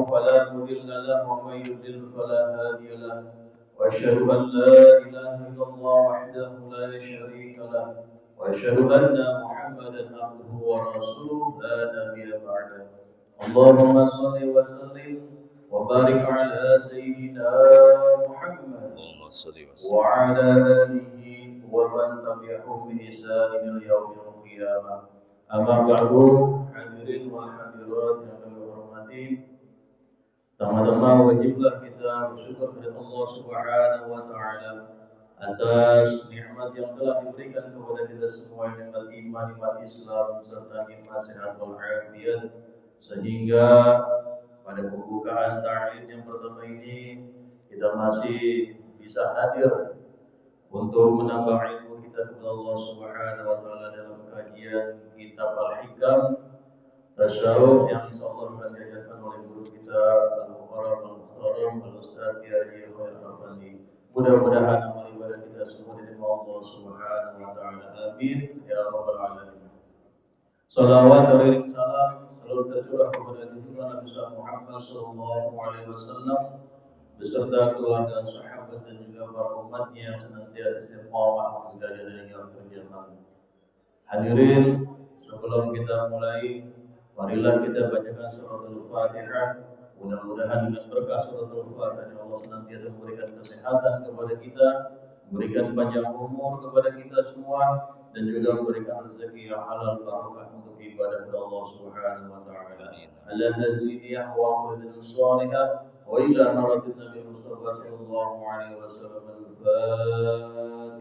فلا مضل له ومن يضلل فلا هادي له وأشهد أن لا إله إلا الله وحده لا شريك له وأشهد أن محمدا عبده ورسوله لا نبي بعده اللهم صل وسلم وبارك على سيدنا محمد وعلى آله ومن تبعهم بإحسان إلى يوم القيامة أما بعد hadirin wal hadirat yang kami hormati, pertama-tama wajiblah kita bersyukur kepada Allah Subhanahu wa taala atas nikmat yang telah diberikan kepada kita semua, nikmat iman, nikmat Islam serta nikmat sehat wal afiat, sehingga pada pembukaan ta'lim yang pertama ini kita masih bisa hadir untuk menambah ilmu kita kepada Allah Subhanahu wa taala dalam kajian kitab Al-Hikam Tasawuf yang insyaallah akan diajarkan oleh guru kita Al-Mukarram Al-Muhtaram Al-Ustaz Kiai Khairul Afandi. Mudah-mudahan amal ibadah kita semua diterima Allah Subhanahu wa taala. Amin ya rabbal alamin. Salawat dan salam selalu tercurah kepada junjungan Nabi Muhammad sallallahu alaihi wasallam beserta keluarga, sahabat dan juga para umatnya yang senantiasa istiqamah menjaga dan akhir zaman. Hadirin, sebelum kita mulai, marilah kita bacakan suratul Fatihah. Mudah-mudahan dengan berkah suratul Fatihah Allah senantiasa memberikan kesehatan kepada kita, memberikan panjang umur kepada kita semua, dan juga memberikan rezeki yang halal barakah untuk ibadah kepada Allah Subhanahu wa taala. Allah zidiyah wa qadil salihah wa ila haratin Nabi Mustafa sallallahu alaihi wasallam. Al-Fatihah.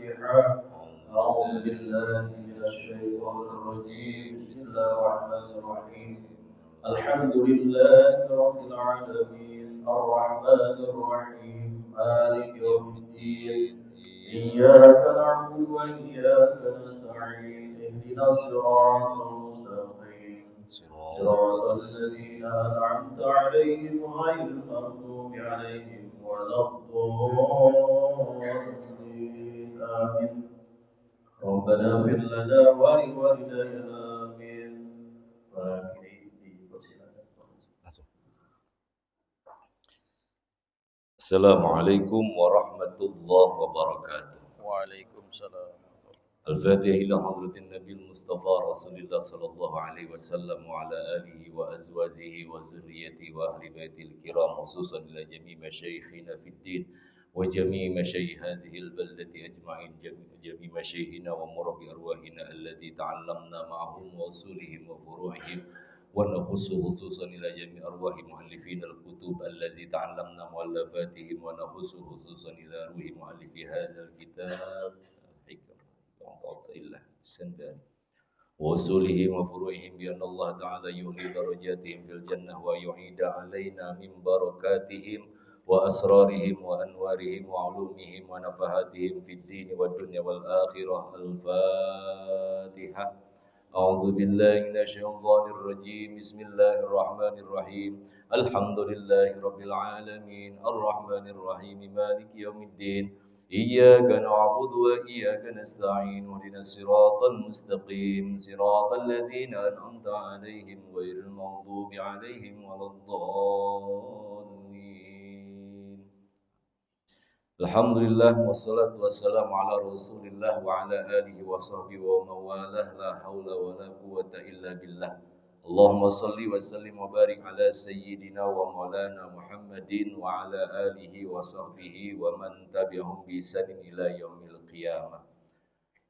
A'udzu billahi minasy syaithanir rajim. Bismillahirrahmanirrahim. Alhamdulillahi rabbil alamin. Ar-Rahmanir Rahim. Maliki yaumiddin. إياك نعبد وإياك نستعين اهدنا الصراط المستقيم صراط الذين أنعمت عليهم غير المغضوب عليهم ولا الضالين آمين ربنا اغفر لنا ولوالدينا آمين. Assalamualaikum warahmatullahi wabarakatuh. Waalaikumsalam. Al-Fatihah ila hadratin Nabi Mustafa Rasulullah sallallahu alaihi wasallam wa ala alihi wa azwajihi wa zurriyyatihi wa ahli baitil kiram, khususan ila jami' masyayikhina fid din wa jami' masyayikh hadhihi al-baldati ajma'in, jami' masyayikhina wa murabbi arwahina alladhi ta'allamna ma'ahum wa usulihim wa furu'ihim ونخص خصوصا إلى جميع أرواح مؤلفين الكتب الذي تعلمنا مؤلفاتهم ونخص خصوصا إلى روح مؤلفي هذا الكتاب الحكم إلا السنداني وأصولهم وفروعهم بأن الله تعالى يعلي درجاتهم في الجنة ويعيد علينا من بركاتهم وأسرارهم وأنوارهم وعلومهم ونفحاتهم في الدين والدنيا والآخرة. الفاتحة. أعوذ بالله من الشيطان الرجيم. بسم الله الرحمن الرحيم. الحمد لله رب العالمين الرحمن الرحيم مالك يوم الدين إياك نعبد وإياك نستعين اهدنا الصراط المستقيم صراط الذين أنعمت عليهم غير المغضوب عليهم ولا الضالين. Alhamdulillah wassalatu wassalamu ala Rasulillah wa ala alihi wa sahbihi wa mawalah, la haula wa la quwwata illa billah. Allahumma salli wa sallim wa barik ala sayyidina wa maulana Muhammadin wa ala alihi wa sahbihi wa man tabi'ahum bi ihsanin ila yaumil qiyamah.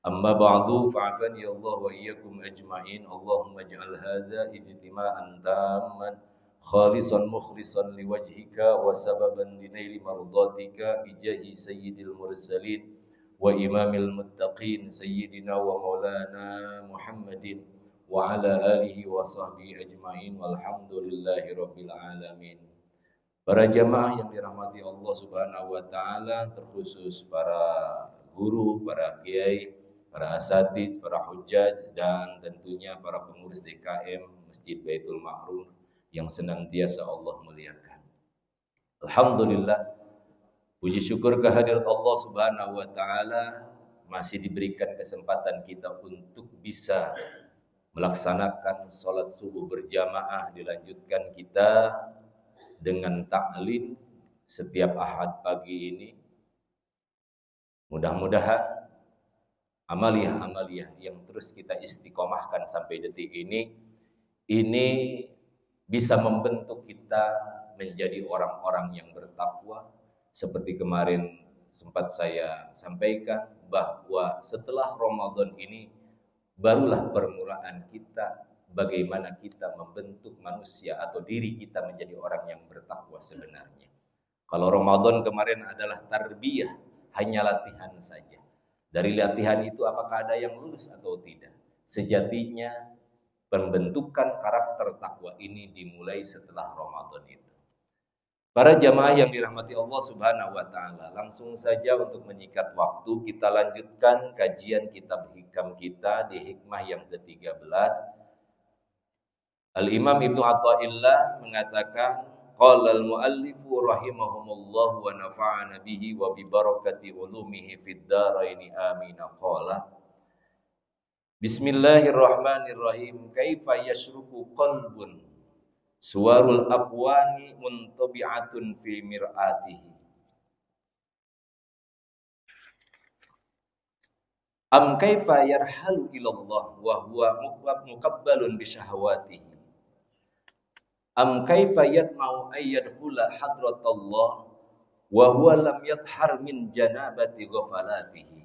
Amma ba'du, fa'afani Allah wa iyyakum ajma'in. Allahumma ij'al hadza ijtima'an tamman khalisan mukhlisan liwajhika wa sababan linaili mardatika bijahi sayyidil mursalin wa imamil muttaqin sayyidina wa maulana Muhammadin wa ala alihi wa sahbihi ajma'in walhamdulillahi rabbil alamin. Para jamaah yang dirahmati Allah Subhanahu wa taala, terkhusus para guru, para kiai, para asatidz, para hujjaj, dan tentunya para pengurus DKM Masjid Baitul Ma'ruf yang senantiasa Allah muliakan. Alhamdulillah, puji syukur kehadirat Allah Subhanahu wa taala masih diberikan kesempatan kita untuk bisa melaksanakan sholat subuh berjamaah, dilanjutkan kita dengan ta'lim setiap Ahad pagi ini. Mudah-mudahan amaliyah-amaliyah yang terus kita istiqomahkan sampai detik ini bisa membentuk kita menjadi orang-orang yang bertakwa. Seperti kemarin sempat saya sampaikan bahwa setelah Ramadan ini barulah permulaan kita bagaimana kita membentuk manusia atau diri kita menjadi orang yang bertakwa sebenarnya. Kalau Ramadan kemarin adalah tarbiyah, hanya latihan saja. Dari latihan itu apakah ada yang lulus atau tidak? Sejatinya pembentukan karakter takwa ini dimulai setelah Ramadan itu. Para jamaah yang dirahmati Allah Subhanahu wa taala, langsung saja untuk menyikat waktu kita lanjutkan kajian kitab hikam kita di hikmah yang ke-13. Al-Imam Ibnu Athaillah mengatakan, qala al-muallifu rahimahumullah wa nafa'ana bihi wa bi barakati ulumihi fid dharain amin. Qala Bismillahirrahmanirrahim. Kaifa yashruku qalbun suwarul aqwani muntabi'atun fi mir'atihi. Am kaifa yarhalu ilallah wa huwa muqabbalun bi syahawatihi. Am kaifa yatma'u ayyadkhula hadratallah wa huwa lam yathhar min janabati ghafalatihi.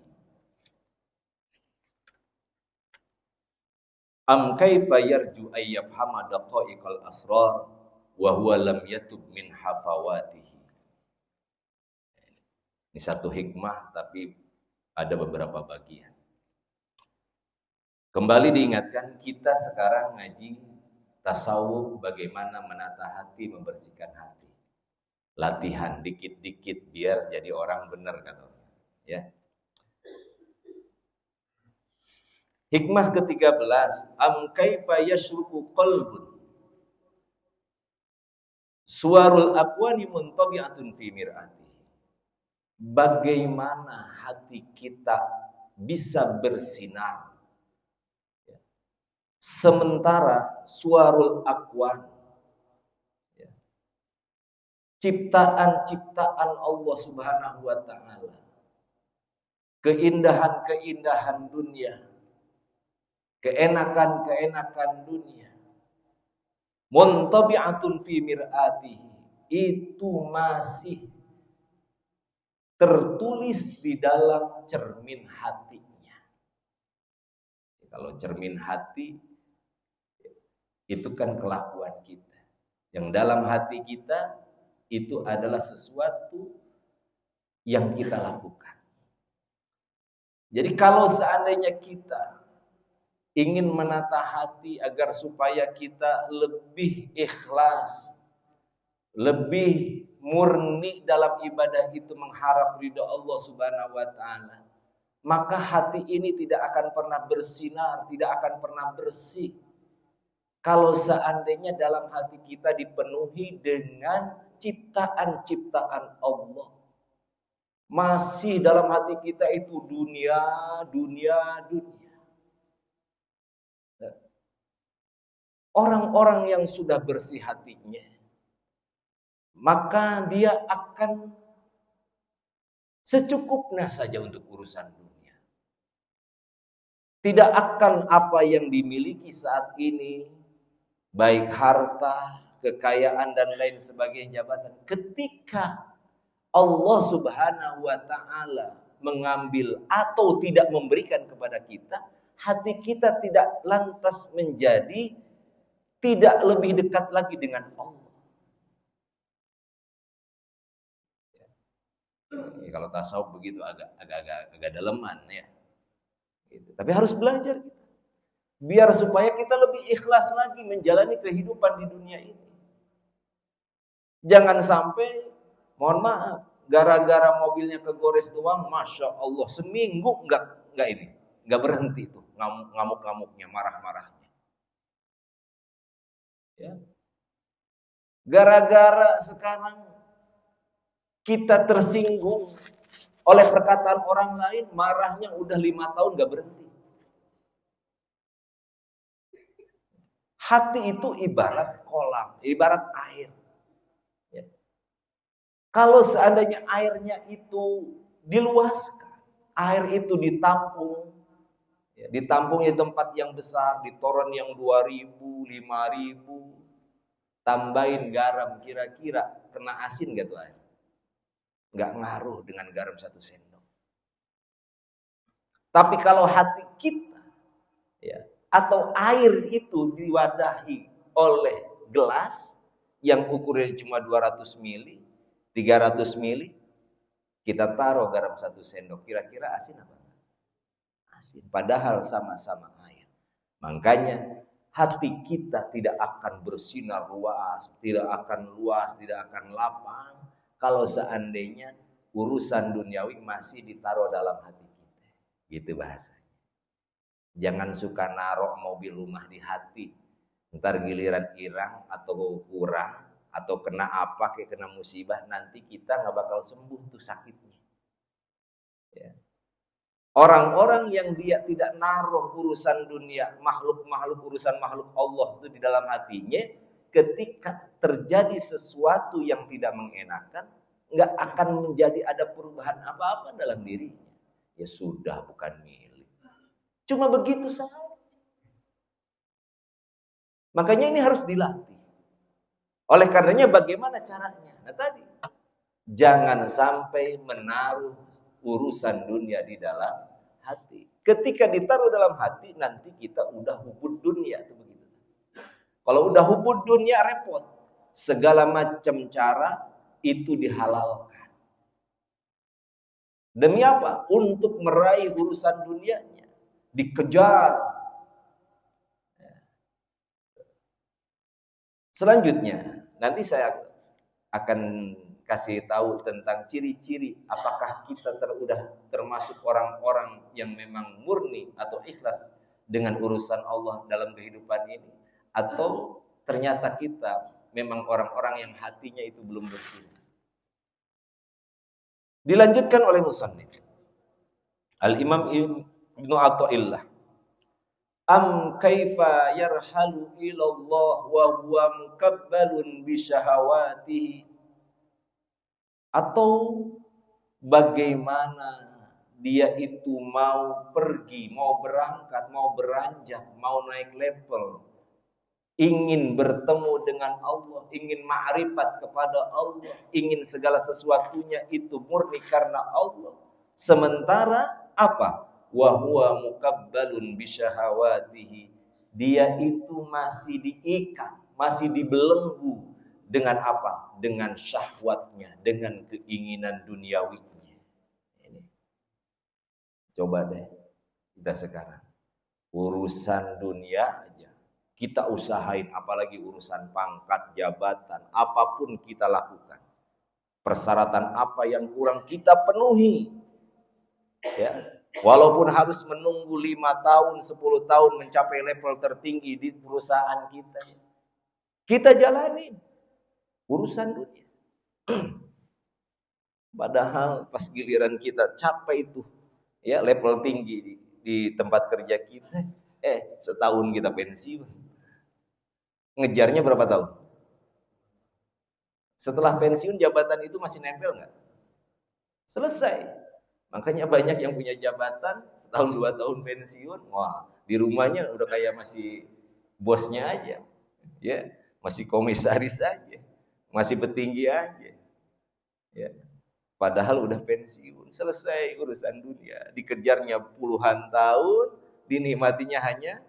Am kaifa yarju ayyafhama daqa'iqal asrar wa huwa lam yatub min hafawatihi. Ini satu hikmah tapi ada beberapa bagian. Kembali diingatkan, kita sekarang ngaji tasawuf, bagaimana menata hati, membersihkan hati. Latihan dikit-dikit biar jadi orang benar katanya. Ya. Hikmah ke-13, am kaifa yashruku qalbun suwarul aqwani muntabi'atun fi mir'ati. Bagaimana hati kita bisa bersinar sementara suwarul aqwan, ciptaan-ciptaan Allah Subhanahu wa taala, keindahan-keindahan dunia, keenakan-keenakan dunia, muntabi'atun fi mir'atihi, itu masih tertulis di dalam cermin hatinya. Kalau cermin hati itu kan kelakuan kita. Yang dalam hati kita itu adalah sesuatu yang kita lakukan. Jadi kalau seandainya kita ingin menata hati agar supaya kita lebih ikhlas, lebih murni dalam ibadah itu mengharap ridha Allah Subhanahu wa taala, maka hati ini tidak akan pernah bersinar, tidak akan pernah bersih kalau seandainya dalam hati kita dipenuhi dengan ciptaan-ciptaan Allah. Masih dalam hati kita itu dunia. Orang-orang yang sudah bersih hatinya, maka dia akan secukupnya saja untuk urusan dunia. Tidak akan apa yang dimiliki saat ini, baik harta, kekayaan dan lain sebagainya, jabatan, ketika Allah Subhanahu wa taala mengambil atau tidak memberikan kepada kita, hati kita tidak lantas menjadi tidak lebih dekat lagi dengan Allah. Ya, kalau tasawuf begitu agak daleman ya. Gitu. Tapi harus belajar kita. Biar supaya kita lebih ikhlas lagi menjalani kehidupan di dunia ini. Jangan sampai, mohon maaf, gara-gara mobilnya kegores doang, masya Allah, seminggu nggak berhenti tuh ngamuk-ngamuknya, marah-marahnya. Ya. Gara-gara sekarang kita tersinggung oleh perkataan orang lain, marahnya udah 5 tahun nggak berhenti. Hati itu ibarat kolam, ibarat air. Ya. Kalau seandainya airnya itu diluaskan, air itu ditampung, ya, ditampung di tempat yang besar, di toren yang 2.000, 5.000, tambahin garam, kira-kira kena asin gak tuh air? Nggak ngaruh dengan garam 1 sendok. Tapi kalau hati kita, ya, atau air itu diwadahi oleh gelas yang ukurannya cuma 200 mili, 300 mili, kita taruh garam 1 sendok, kira-kira asin apa? Asin. Padahal sama-sama air. Makanya hati kita tidak akan bersinar luas, tidak akan luas, tidak akan lapang kalau seandainya urusan duniawi masih ditaruh dalam hati kita. Gitu bahasanya. Jangan suka narok mobil rumah di hati. Ntar giliran irang atau kurang atau kena apa, kayak kena musibah, nanti kita nggak bakal sembuh tuh sakitnya. Ya. Orang-orang yang dia tidak naruh urusan dunia, makhluk-makhluk, urusan makhluk Allah itu di dalam hatinya, ketika terjadi sesuatu yang tidak mengenakan, nggak akan menjadi ada perubahan apa-apa dalam dirinya. Ya sudah, bukan milik. Cuma begitu saja. Makanya ini harus dilatih. Oleh karenanya bagaimana caranya? Nah tadi, jangan sampai menaruh urusan dunia di dalam hati. Ketika ditaruh dalam hati, nanti kita udah hubud dunia. Itu begitu. Kalau udah hubud dunia repot. Segala macam cara itu dihalalkan. Demi apa? Untuk meraih urusan dunianya. Dikejar. Selanjutnya, nanti saya akan kasih tahu tentang ciri-ciri apakah kita udah termasuk orang-orang yang memang murni atau ikhlas dengan urusan Allah dalam kehidupan ini, atau ternyata kita memang orang-orang yang hatinya itu belum bersih. Dilanjutkan oleh musannif Al-Imam Ibnu Athaillah, am kaifa yarhalu ilallah wa huwa mukabbalun bi syahawatihi, atau bagaimana dia itu mau pergi, mau berangkat, mau beranjak, mau naik level, ingin bertemu dengan Allah, ingin ma'rifat kepada Allah, ingin segala sesuatunya itu murni karena Allah, sementara apa? Wa huwa mukabbalun bi syahawatihi, dia itu masih diikat, masih dibelenggu dengan apa? Dengan syahwatnya, dengan keinginan duniawinya. Ini. Coba deh kita sekarang urusan dunia aja kita usahain, apalagi urusan pangkat, jabatan, apapun kita lakukan. Persyaratan apa yang kurang kita penuhi. Ya. Walaupun harus menunggu 5 tahun, 10 tahun mencapai level tertinggi di perusahaan kita. Kita jalani urusan dunia. Padahal pas giliran kita capai itu, ya, level tinggi di tempat kerja kita, setahun kita pensiun. Ngejarnya berapa tahun? Setelah pensiun jabatan itu masih nempel nggak? Selesai. Makanya banyak yang punya jabatan setahun 2 tahun pensiun, wah, di rumahnya udah kayak masih bosnya aja, ya, masih komisaris aja, masih petinggi aja, ya. Padahal udah pensiun, selesai urusan dunia, dikejarnya puluhan tahun, dinikmatinya hanya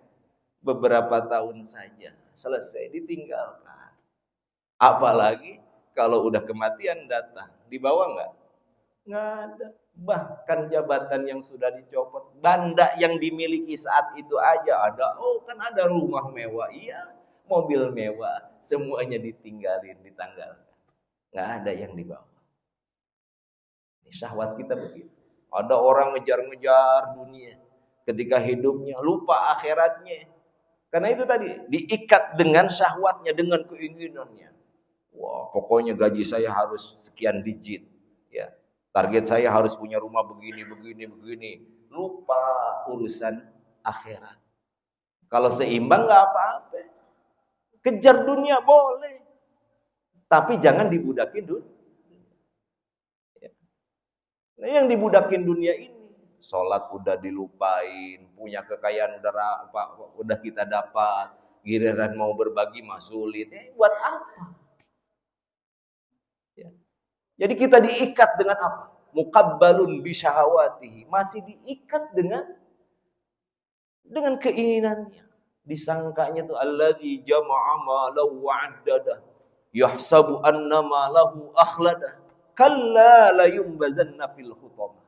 beberapa tahun saja, selesai, ditinggalkan. Apalagi kalau udah kematian datang, dibawa nggak? Nggak ada. Bahkan jabatan yang sudah dicopot, benda yang dimiliki saat itu aja ada. Oh, kan ada rumah mewah, iya, mobil mewah, semuanya ditinggalin, ditanggalkan. Nggak ada yang dibawa. Ini syahwat kita begitu. Ada orang ngejar-ngejar dunia, ketika hidupnya lupa akhiratnya. Karena itu tadi diikat dengan syahwatnya, dengan keinginannya. Wah, pokoknya gaji saya harus sekian digit, ya. Target saya harus punya rumah begini. Lupa urusan akhirat. Kalau seimbang nggak apa-apa. Kejar dunia boleh, Tapi jangan dibudakin dunia. Nah, yang dibudakin dunia ini, sholat udah dilupain, punya kekayaan udah kita dapat, giliran mau berbagi mah sulit. Buat apa? Ya. Jadi kita diikat dengan apa? Muqabbalun bisyahawatihi, masih diikat dengan keinginannya. Disangkanya tuh allazi jama'a malahu wa'addada yahsabu anna malahu akhlada kalla la yumbazanna fil hutamah.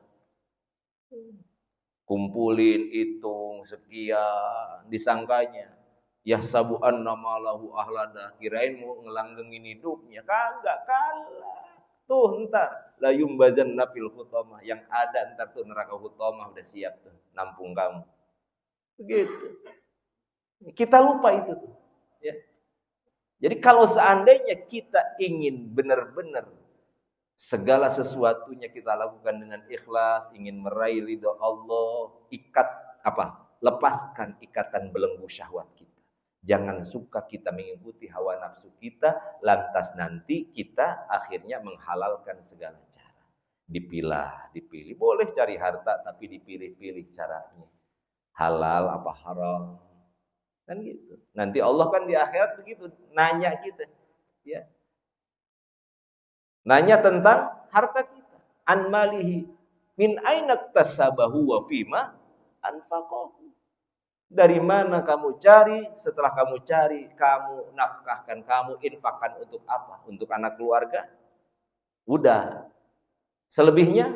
Kumpulin, hitung sekian, disangkanya yahsabu anna malahu akhlada, kirain mau ngelanggengin hidupnya. Kagak, kalah. Tuh ntar la yumbazanna fil hutamah, yang ada ntar tuh neraka hutamah udah siap tuh nampung kamu. Begitu. Kita lupa itu tuh, ya. Jadi kalau seandainya kita ingin benar-benar segala sesuatunya kita lakukan dengan ikhlas, ingin meraih ridho Allah, lepaskan ikatan belenggu syahwat kita. Jangan suka kita mengikuti hawa nafsu kita, lantas nanti kita akhirnya menghalalkan segala cara. Dipilih. Boleh cari harta, tapi dipilih-pilih caranya. Halal apa haram. Kan gitu. Nanti Allah kan di akhirat begitu nanya kita, ya. Nanya tentang harta kita. An malihi min aina iktasabahu wa fima anfaqahu. Dari mana kamu cari? Setelah kamu cari, kamu nafkahkan, kamu infakkan untuk apa? Untuk anak keluarga? Udah. Selebihnya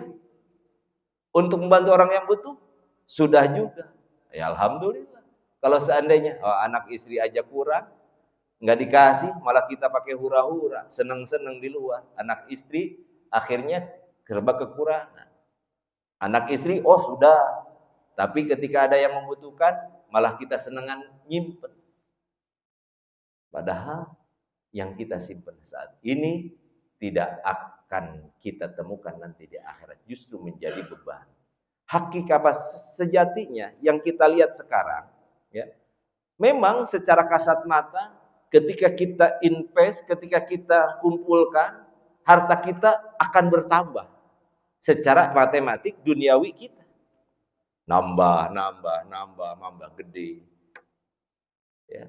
untuk membantu orang yang butuh? Sudah juga. Ya alhamdulillah. Kalau seandainya anak istri aja kurang, nggak dikasih, malah kita pakai hura-hura, seneng-seneng di luar. Anak istri akhirnya serba kekurangan. Anak istri, sudah. Tapi ketika ada yang membutuhkan, malah kita senengan nyimpen. Padahal yang kita simpen saat ini tidak akan kita temukan nanti di akhirat. Justru menjadi beban. Hakikat sejatinya yang kita lihat sekarang, ya, memang secara kasat mata ketika kita invest, ketika kita kumpulkan, harta kita akan bertambah. Secara matematik duniawi kita nambah gede. Ya.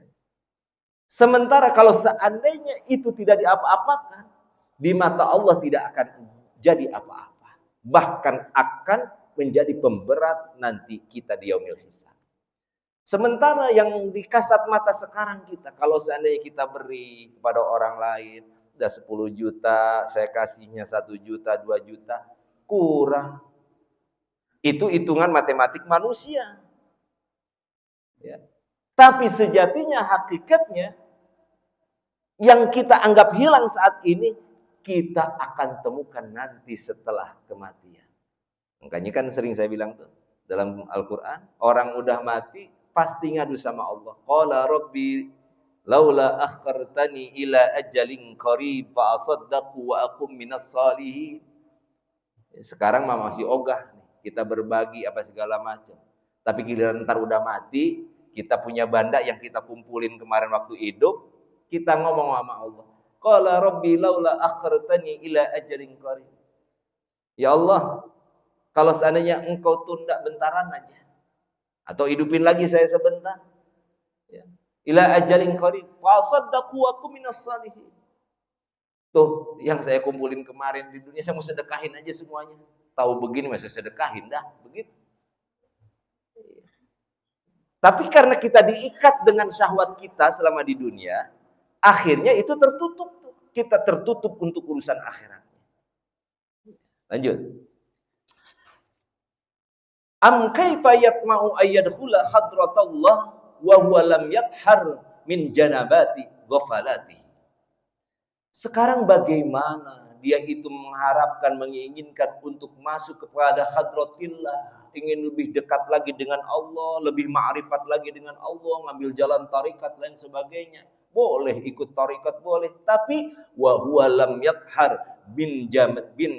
Sementara kalau seandainya itu tidak diapa-apakan, di mata Allah tidak akan jadi apa-apa. Bahkan akan menjadi pemberat nanti kita di yaumil hisab. Sementara yang di kasat mata sekarang kita, kalau seandainya kita beri kepada orang lain, udah 10 juta, saya kasihnya 1 juta, 2 juta, kurang. Itu hitungan matematik manusia. Ya. Tapi sejatinya, hakikatnya, yang kita anggap hilang saat ini, kita akan temukan nanti setelah kematian. Makanya kan sering saya bilang tuh, dalam Al-Quran, orang udah mati, pasti ngadu sama Allah. Qala rabbi laula akhartani ila ajalin qarib fa asaddaqu wa aqum minas salihin. Sekarang mah masih ogah nih, kita berbagi apa segala macam. Tapi giliran ntar udah mati, kita punya banda yang kita kumpulin kemarin waktu hidup, kita ngomong sama Allah. Qala rabbi laula akhartani ila ajalin qarib. Ya Allah, kalau seandainya engkau tunda bentaran aja, atau hidupin lagi saya sebentar, ya. Ila ajalin qarib fa saddaqu wa kum minas salihin. Tuh, yang saya kumpulin kemarin di dunia saya mau sedekahin aja semuanya. Tahu begini masih sedekahin dah, begitu. Tapi karena kita diikat dengan syahwat kita selama di dunia, akhirnya itu tertutup tuh. Kita tertutup untuk urusan akhirat. Lanjut. Am kaifa yatma'u ayyadkhula hadratallah wa huwa lam yathar min janabati ghafalati. Sekarang bagaimana dia itu mengharapkan, menginginkan untuk masuk kepada hadratillah, ingin lebih dekat lagi dengan Allah, lebih ma'rifat lagi dengan Allah, ngambil jalan tarikat lain sebagainya. Boleh ikut tarikat boleh, tapi wa huwa lam yathar bin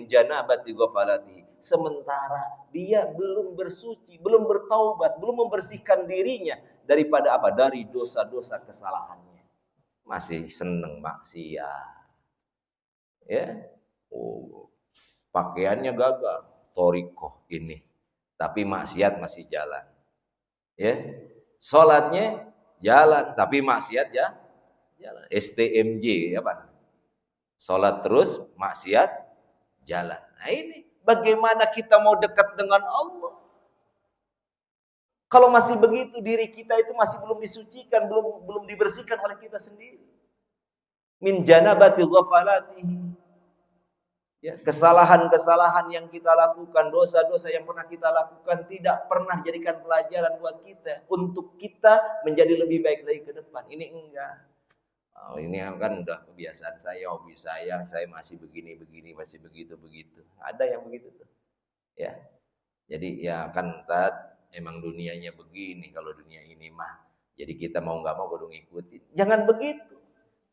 janabati ghafalati. Sementara dia belum bersuci, belum bertaubat, belum membersihkan dirinya daripada apa? Dari dosa-dosa kesalahannya. Masih seneng maksiat. Ya. Oh, pakaiannya gagah, torikoh ini. Tapi maksiat masih jalan. Ya. Salatnya jalan, tapi maksiat ya jalan. STMJ apa? Salat terus, maksiat jalan. Nah ini bagaimana kita mau dekat dengan Allah? Kalau masih begitu, diri kita itu masih belum disucikan, belum dibersihkan oleh kita sendiri. Min janabati ghafalatihi. Ya, kesalahan-kesalahan yang kita lakukan, dosa-dosa yang pernah kita lakukan tidak pernah jadikan pelajaran buat kita untuk kita menjadi lebih baik lagi ke depan. Ini enggak. Oh, ini kan udah kebiasaan saya, hobi saya masih begini-begini, masih begitu-begitu. Ada yang begitu tuh. Ya. Jadi ya kan emang dunianya begini, kalau dunia ini mah. Jadi kita mau nggak mau kudu ngikutin. Jangan begitu.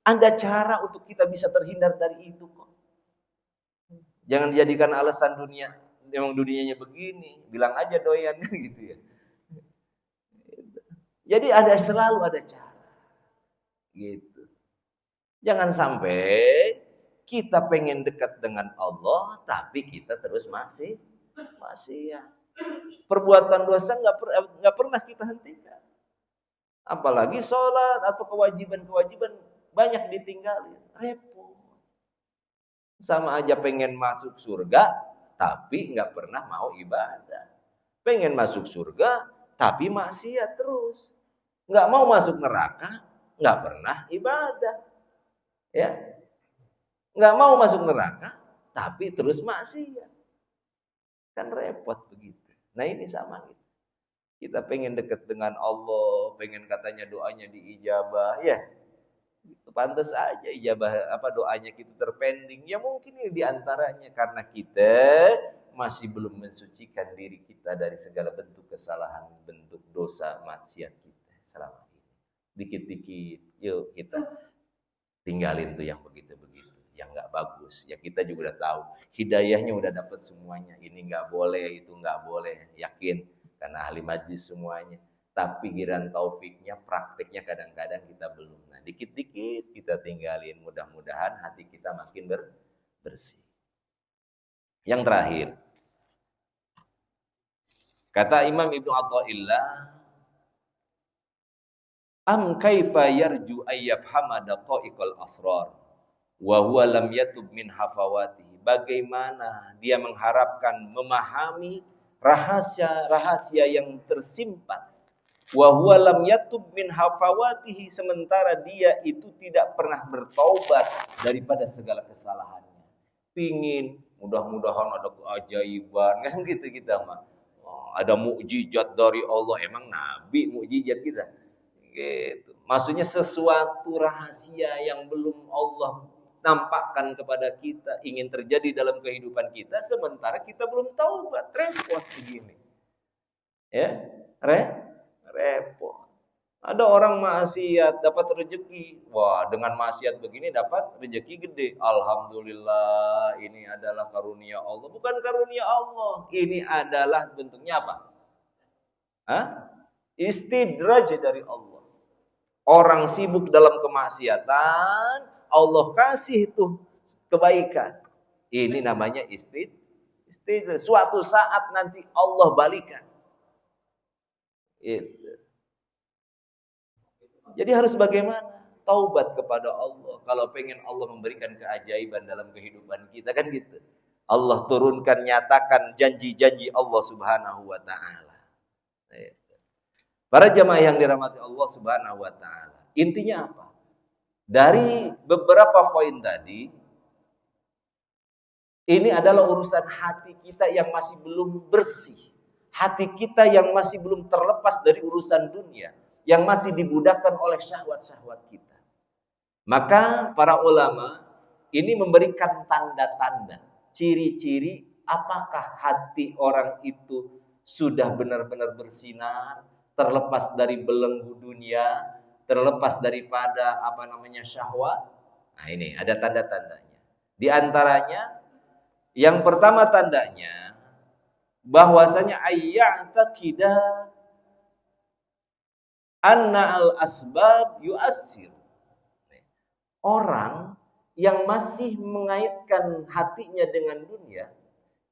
Ada cara untuk kita bisa terhindar dari itu kok. Jangan dijadikan alasan dunia, memang dunianya begini, bilang aja doyan gitu ya. Jadi selalu ada cara. Gitu. Jangan sampai kita pengen dekat dengan Allah tapi kita terus masih ya. Perbuatan dosa nggak pernah kita hentikan. Apalagi sholat atau kewajiban-kewajiban banyak ditinggalin, repot. Sama aja pengen masuk surga, tapi nggak pernah mau ibadah. Pengen masuk surga, tapi maksiat terus. Nggak mau masuk neraka, nggak pernah ibadah. Ya, nggak mau masuk neraka, tapi terus maksiat. Kan repot begitu. Nah ini sama gitu. Kita pengen dekat dengan Allah, pengen katanya doanya diijabah, ya. Pantas aja ijabah doanya kita terpending. Ya mungkin ini diantaranya karena kita masih belum mensucikan diri kita dari segala bentuk kesalahan, bentuk dosa, maksiat kita selama ini. Dikit-dikit, yuk kita tinggalin tuh yang begitu-begitu, yang nggak bagus. Ya kita juga udah tahu, hidayahnya udah dapat semuanya. Ini nggak boleh, itu nggak boleh, yakin karena ahli majlis semuanya. Tapi giliran taufiknya, prakteknya kadang-kadang kita belum. Nah, dikit-dikit kita tinggalin. Mudah-mudahan hati kita makin bersih. Yang terakhir, kata Imam Ibnu Athaillah, am kaifa yarju ayyafhama daqaiqal asrar wa huwa lam yatub min hafawatihi. Bagaimana dia mengharapkan memahami rahasia-rahasia yang tersimpan, wa huwa lam yatub min hafawatihi, sementara dia itu tidak pernah bertaubat daripada segala kesalahannya. Pingin mudah-mudahan ada keajaiban kan gitu kita mah. Oh, ada mukjizat dari Allah, emang nabi mukjizat kita. Gitu. Maksudnya sesuatu rahasia yang belum Allah nampakkan kepada kita ingin terjadi dalam kehidupan kita sementara kita belum taubat, repot begini. Ya, repot. Ada orang maksiat dapat rezeki. Wah, dengan maksiat begini dapat rezeki gede. Alhamdulillah, ini adalah karunia Allah. Bukan karunia Allah. Ini adalah bentuknya apa? Istidraj dari Allah. Orang sibuk dalam kemaksiatan, Allah kasih tuh kebaikan. Ini namanya istidraj. Suatu saat nanti Allah balikan. Itu. Jadi harus bagaimana? Taubat kepada Allah. Kalau pengen Allah memberikan keajaiban dalam kehidupan kita kan gitu. Allah turunkan, nyatakan janji-janji Allah Subhanahu wa taala. Para jamaah yang dirahmati Allah Subhanahu wa taala. Intinya apa? Dari beberapa poin tadi, ini adalah urusan hati kita yang masih belum bersih. Hati kita yang masih belum terlepas dari urusan dunia, yang masih dibudakkan oleh syahwat-syahwat kita. Maka para ulama ini memberikan tanda-tanda, ciri-ciri apakah hati orang itu sudah benar-benar bersinar, terlepas dari belenggu dunia, terlepas daripada syahwat. Nah ini ada tanda-tandanya. Di antaranya yang pertama tandanya bahwasanya ayya'taqida anna al-asbab yu'assir. Orang yang masih mengaitkan hatinya dengan dunia,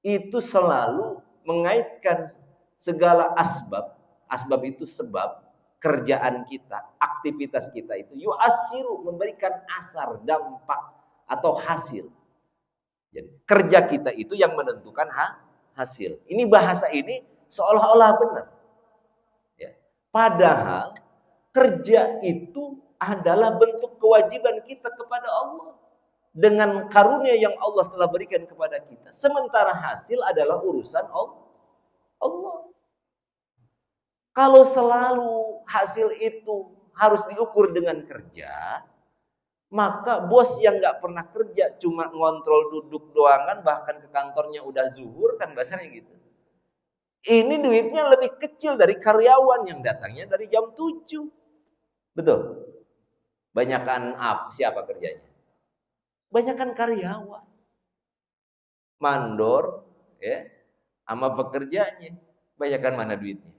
itu selalu mengaitkan segala asbab. Asbab itu sebab kerjaan kita, aktivitas kita itu yu'assiru, memberikan asar, dampak atau hasil. Jadi, kerja kita itu yang menentukan hasil. Ini bahasa ini seolah-olah benar. Ya. Padahal kerja itu adalah bentuk kewajiban kita kepada Allah. Dengan karunia yang Allah telah berikan kepada kita. Sementara hasil adalah urusan Allah. Kalau selalu hasil itu harus diukur dengan kerja, maka bos yang nggak pernah kerja cuma ngontrol duduk doangan, bahkan ke kantornya udah zuhur, kan bahasanya gitu. Ini duitnya lebih kecil dari karyawan yang datangnya dari jam 7. Betul? Banyakan siapa kerjanya? Banyakan karyawan. Mandor, ya, sama pekerjanya. Banyakan mana duitnya?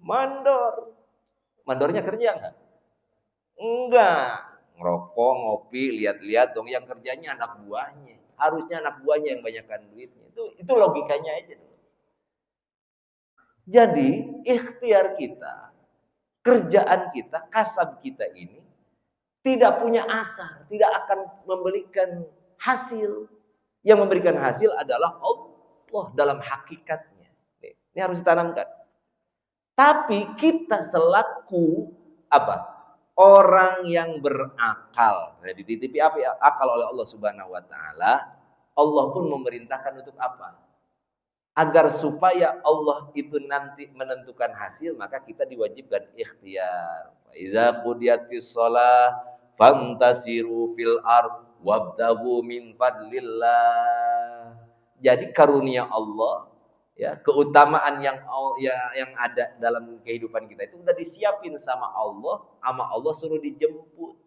Mandor. Mandornya kerja nggak? Enggak. Ngerokok, ngopi, lihat-lihat dong. Yang kerjanya anak buahnya. Harusnya anak buahnya yang banyakkan duitnya. Itu logikanya aja. Jadi ikhtiar kita, kerjaan kita, kasab kita ini tidak punya asar, tidak akan memberikan hasil. Yang memberikan hasil adalah Allah dalam hakikatnya. Ini harus ditanamkan. Tapi kita selaku apa? Orang yang berakal. Nah, dititipi akal oleh Allah Subhanahu wa taala, Allah pun memerintahkan untuk apa? Agar supaya Allah itu nanti menentukan hasil, maka kita diwajibkan ikhtiar. Idza qudiyatis shalah fantasiru fil ard wabtaghu min fadlillah. Jadi karunia Allah, ya, keutamaan yang ada dalam kehidupan kita itu udah disiapin sama Allah suruh dijemput.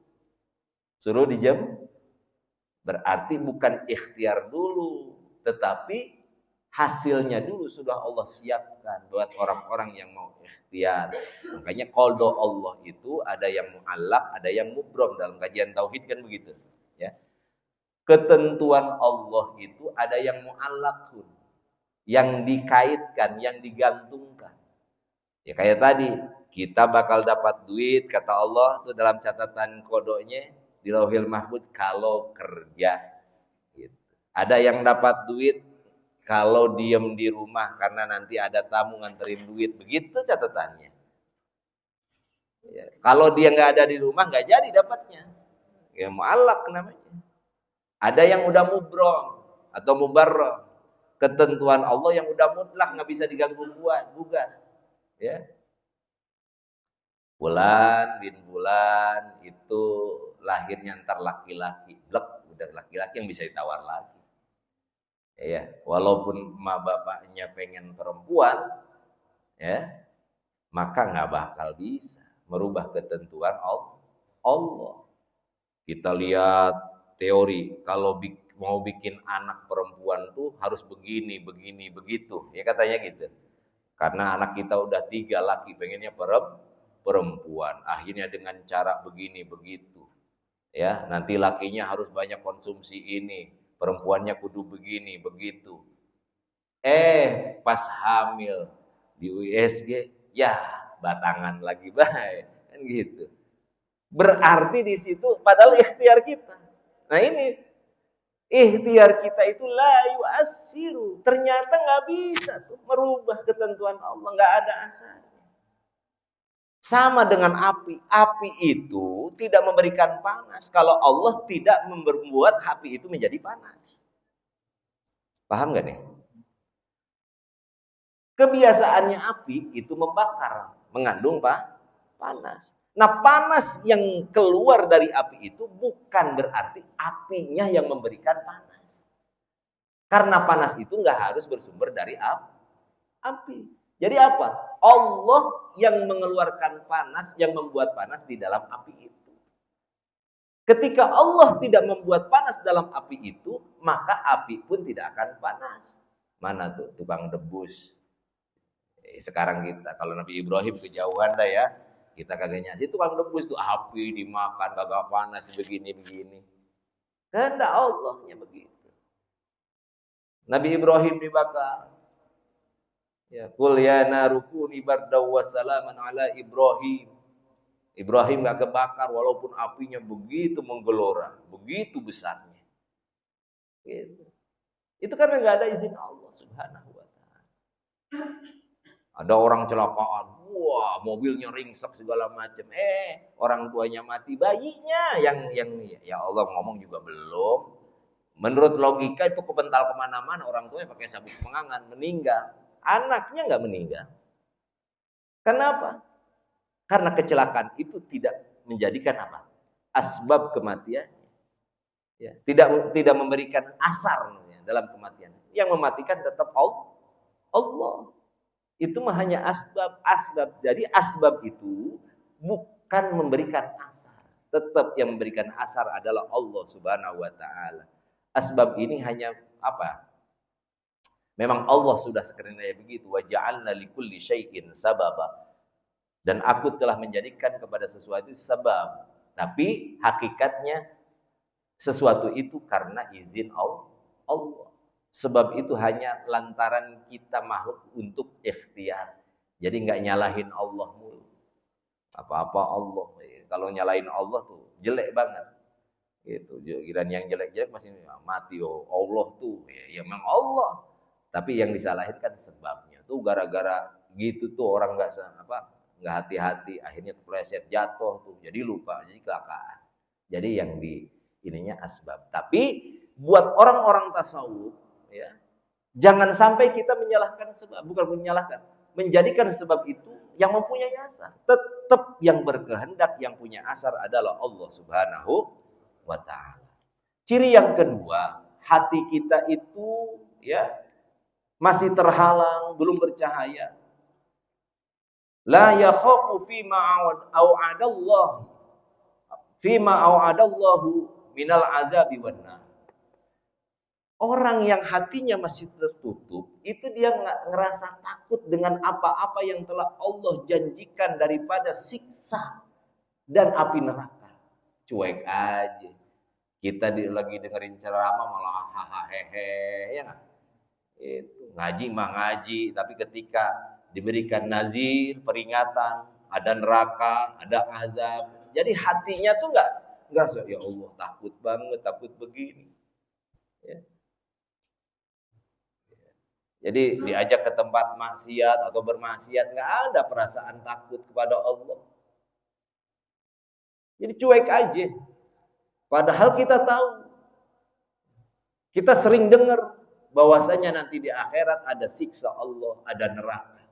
Berarti bukan ikhtiar dulu, tetapi hasilnya dulu sudah Allah siapkan buat orang-orang yang mau ikhtiar. Makanya qada Allah itu ada yang mu'allaq, ada yang mubrom. Dalam kajian tauhid kan begitu, ya. Ketentuan Allah itu ada yang mu'allaqun, yang dikaitkan, yang digantungkan. Ya kayak tadi, kita bakal dapat duit kata Allah itu dalam catatan kodonya di Lauhil Mahfuz kalau kerja. Gitu. Ada yang dapat duit kalau diem di rumah karena nanti ada tamu nganterin duit, begitu catatannya. Ya, kalau dia nggak ada di rumah nggak jadi dapatnya. Ya mu'allaq namanya. Ada yang udah mubrom atau mubarrah. Ketentuan Allah yang udah mutlak nggak bisa diganggu gugat. Ya. Bulan bin bulan itu lahirnya ntar laki-laki, udah laki-laki yang bisa ditawar lagi. Ya, walaupun emak bapaknya pengen perempuan, ya, maka nggak bakal bisa merubah ketentuan Allah. Kita lihat teori, kalau mau bikin anak perempuan tuh harus begini, begitu, ya katanya gitu. Karena anak kita udah 3 laki, pengennya perempuan, akhirnya dengan cara begini, begitu. Ya, nanti lakinya harus banyak konsumsi ini. Perempuannya kudu begini, begitu. Pas hamil di USG, ya batangan lagi baik, kan gitu. Berarti di situ padahal ikhtiar kita. Nah ini ikhtiar kita itu la yu'assiru. Ternyata nggak bisa tuh merubah ketentuan Allah, nggak ada asar. Sama dengan api. Api itu tidak memberikan panas kalau Allah tidak membuat api itu menjadi panas. Paham gak nih? Kebiasaannya api itu membakar, mengandung panas. Nah, panas yang keluar dari api itu bukan berarti apinya yang memberikan panas. Karena panas itu nggak harus bersumber dari api. Jadi apa? Allah yang mengeluarkan panas, yang membuat panas di dalam api itu. Ketika Allah tidak membuat panas dalam api itu, maka api pun tidak akan panas. Mana tuh tukang debus? Sekarang kita, kalau Nabi Ibrahim kejauhan dah ya, kita kagak nyasih tukang debus tuh api dimakan, kagak panas begini-begini. Kehendak Allahnya begitu. Nabi Ibrahim dibakar. Ya, qul ya narukuni bardaw wa salaman ala Ibrahim. Ibrahim gak kebakar walaupun apinya begitu menggelora, begitu besarnya. Gitu. Itu karena gak ada izin Allah Subhanahu wa ta'ala. Ada orang celakaan, wah mobilnya ringsek segala macam. Orang tuanya mati, bayinya yang ya Allah ngomong juga belum. Menurut logika itu kepental kemana-mana, orang tuanya pakai sabuk pengangan, meninggal. Anaknya nggak meninggal. Kenapa? Karena kecelakaan itu tidak menjadikan apa? Asbab kematian. Ya, tidak memberikan asar ya, dalam kematian. Yang mematikan tetap Allah. Itu mah hanya asbab. Jadi asbab itu bukan memberikan asar. Tetap yang memberikan asar adalah Allah Subhanahu wa ta'ala. Asbab ini hanya apa? Memang Allah sudah skenario begitu. Wa ja'alna likulli syai'in sababa. Dan aku telah menjadikan kepada sesuatu sebab. Tapi hakikatnya sesuatu itu karena izin Allah. Sebab itu hanya lantaran kita makhluk untuk ikhtiar. Jadi nggak nyalahin Allah mulu. Apa-apa Allah. Kalau nyalahin Allah tuh jelek banget. Gitu. Dan yang jelek-jelek pasti mati. Oh Allah tuh. Ya memang Allah. Tapi yang disalahin kan sebabnya. Tuh gara-gara gitu tuh orang nggak hati-hati. Akhirnya terpleset jatuh tuh. Jadi lupa. Jadi kecelakaan. Jadi yang ininya asbab. Tapi buat orang-orang tasawuf, ya, jangan sampai kita menyalahkan sebab, bukan menyalahkan, menjadikan sebab itu yang mempunyai asar. Tetap yang berkehendak, yang punya asar adalah Allah Subhanahu wa ta'ala. Ciri yang kedua, hati kita itu ya masih terhalang, belum bercahaya. La yakhafu fima au'adallahu minal azabi wan nar. Orang yang hatinya masih tertutup, itu dia nggak ngerasa takut dengan apa-apa yang telah Allah janjikan daripada siksa dan api neraka. Cuek aja. Kita lagi dengerin ceramah malah hahaha hehe, ya nggak? Itu ngaji mah ngaji, tapi ketika diberikan nazir, peringatan, ada neraka, ada azab, jadi hatinya tuh nggak ngerasa ya Allah takut banget, takut begini. Ya. Jadi diajak ke tempat maksiat atau bermaksiat, nggak ada perasaan takut kepada Allah. Jadi cuek aja. Padahal kita tahu, kita sering dengar bahwasanya nanti di akhirat ada siksa Allah, ada neraka.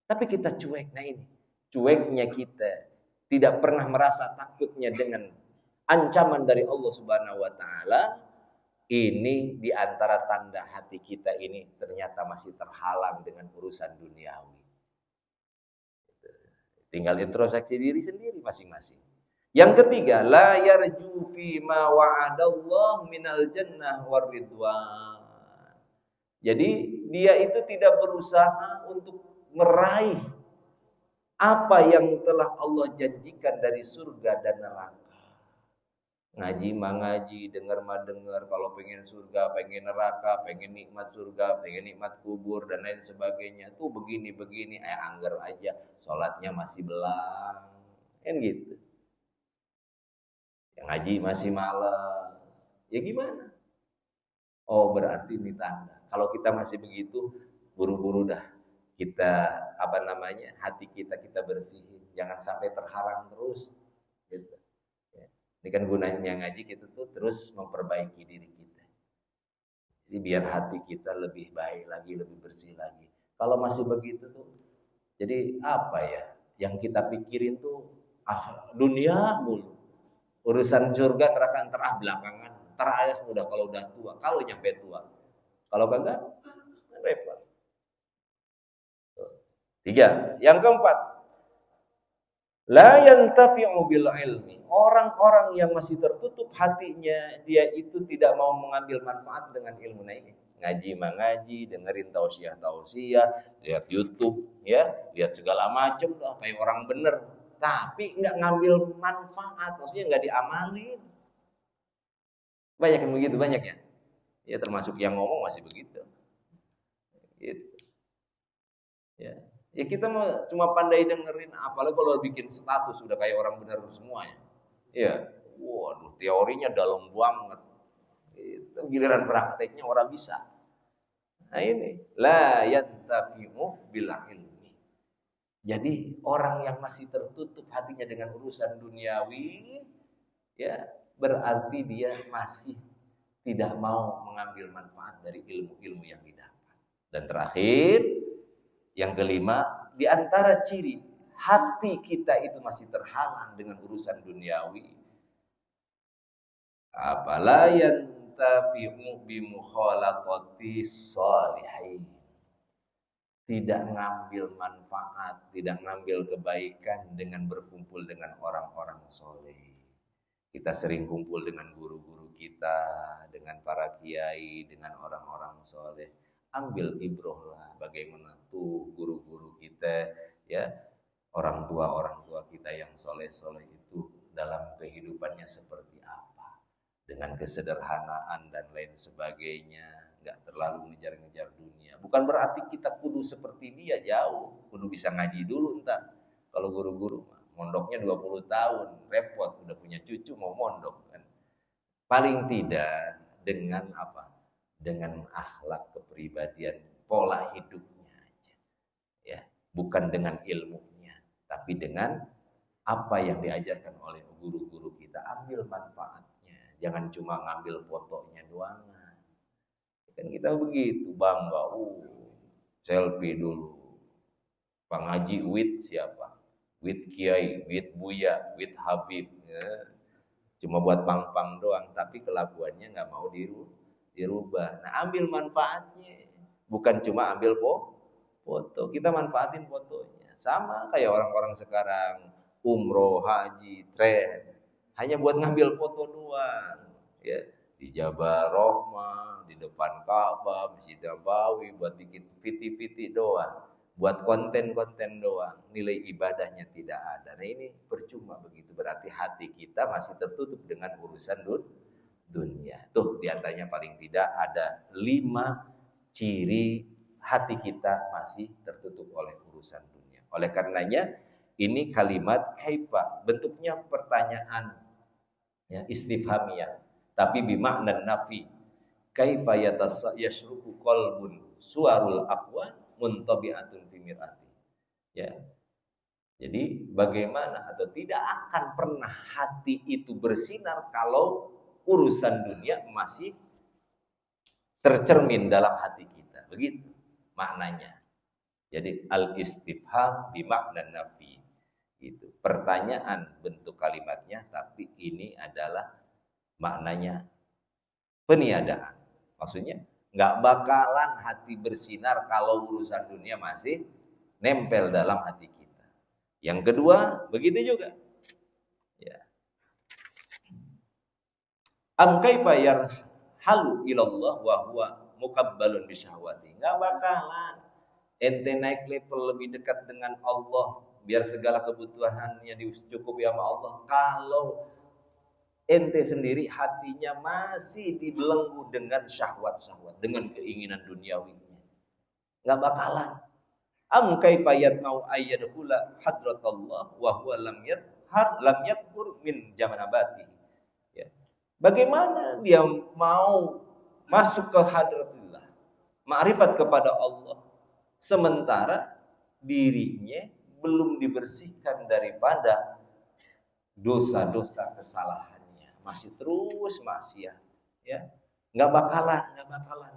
Tapi kita cuek. Nah ini, cueknya kita tidak pernah merasa takutnya dengan ancaman dari Allah Subhanahu wa ta'ala. Ini di antara tanda hati kita ini ternyata masih terhalang dengan urusan duniawi. Tinggal introspeksi diri sendiri masing-masing. Yang ketiga, la yarju fi ma wa'adallahu minal jannah war ridwan. Jadi dia itu tidak berusaha untuk meraih apa yang telah Allah janjikan dari surga dan neraka. Ngaji mah ngaji, dengar mah dengar, kalau pengen surga, pengen neraka, pengen nikmat surga, pengen nikmat kubur dan lain sebagainya. Tuh begini-begini, anggar aja, sholatnya masih belang. Kan gitu. Yang ngaji masih malas. Ya gimana? Oh berarti ini tanda. Kalau kita masih begitu, buru-buru dah kita hati kita bersihin. Jangan sampai terhalang terus. Gitu. Ini kan gunanya ngaji kita tuh terus memperbaiki diri kita. Jadi biar hati kita lebih baik lagi, lebih bersih lagi. Kalau masih begitu tuh, jadi apa ya? Yang kita pikirin tuh dunia mulu. Urusan surga neraka belakangan. Udah kalau udah tua, kalau nyampe tua. Kalau kagak, repot. 3. Yang keempat, la yantafi'u bil ilmi. Orang-orang yang masih tertutup hatinya, dia itu tidak mau mengambil manfaat dengan ilmu. Nah ini, ngaji mah ngaji, dengerin tausiah, lihat YouTube, ya, lihat segala macam lah, kayak orang bener. Tapi nggak ngambil manfaat, maksudnya nggak diamalin. Banyak yang begitu, banyak ya. Ya termasuk yang ngomong masih begitu. Gitu. Ya. Ya kita mau cuma pandai dengerin, apalagi kalau bikin status udah kayak orang benar semuanya. Ya, waduh teorinya dalam banget. Itu giliran prakteknya orang bisa. Nah ini la yantafi'u bil ilmi. Jadi orang yang masih tertutup hatinya dengan urusan duniawi, ya berarti dia masih tidak mau mengambil manfaat dari ilmu-ilmu yang didapat. Dan terakhir, yang kelima, di antara ciri hati kita itu masih terhalang dengan urusan duniawi. Apala yantafi'u bi mukhalatati shalihin. Tidak ngambil manfaat, tidak ngambil kebaikan dengan berkumpul dengan orang-orang soleh. Kita sering kumpul dengan guru-guru kita, dengan para kiai, dengan orang-orang soleh. Ambil ibrohlah bagaimana tuh guru-guru kita, ya orang tua kita yang soleh-soleh itu dalam kehidupannya seperti apa, dengan kesederhanaan dan lain sebagainya, nggak terlalu ngejar-ngejar dunia. Bukan berarti kita kudu seperti dia, jauh, kudu bisa ngaji dulu ntar. Kalau guru-guru mondoknya 20 tahun, repot, udah punya cucu mau mondok kan. Paling tidak dengan apa? Dengan akhlak kepribadian, pola hidupnya aja. Ya, bukan dengan ilmunya, tapi dengan apa yang diajarkan oleh guru-guru kita, ambil manfaatnya. Jangan cuma ngambil fotonya doang. Kan kita begitu bangga, selfie dulu. Pak Ngaji with siapa? With Kiai, with Buya, with Habib. Ya. Cuma buat pang-pang doang, tapi kelakuannya nggak mau dirubah. Nah, ambil manfaatnya, bukan cuma ambil foto. Kita manfaatin fotonya. Sama kayak orang-orang sekarang umroh, haji, tren, hanya buat ngambil foto doang. Ya, di Jabal Rahmah, di depan Ka'bah, Masjid Nabawi, buat bikin fiti-fiti doang, buat konten-konten doang, nilai ibadahnya tidak ada. Nah ini percuma begitu, berarti hati kita masih tertutup dengan urusan dunia. Tuh diantaranya paling tidak ada 5 ciri hati kita masih tertutup oleh urusan dunia. Oleh karenanya ini kalimat kaifa, bentuknya pertanyaan, ya, istifhamiyah, tapi bimakna nafi. Kaifa yashruku qalbun suarul aqwa muntabi'atun fi mir'ati. Ya. Jadi bagaimana atau tidak akan pernah hati itu bersinar kalau urusan dunia masih tercermin dalam hati kita. Begitu maknanya. Jadi al-istifham bimakna nafi. Itu pertanyaan bentuk kalimatnya, tapi ini adalah maknanya peniadaan. Maksudnya nggak bakalan hati bersinar kalau urusan dunia masih nempel dalam hati kita. Yang kedua, begitu juga. Ya. Am kaifa yarhalu ilallah wa huwa mukabbalun bisyahwati. Nggak bakalan ente naik level lebih dekat dengan Allah, biar segala kebutuhannya dicukupi sama Allah, kalau ente sendiri hatinya masih dibelenggu dengan syahwat-syahwat, dengan keinginan duniawinya. Nggak bakalan. Am kaifa yatmau ayyadkhula hadratallah wa huwa lam yadhhur min jamanabati. Ya. Bagaimana dia mau masuk ke hadratillah, ma'rifat kepada Allah, sementara dirinya belum dibersihkan daripada dosa-dosa kesalahan, masih terus maksiat, ya nggak bakalan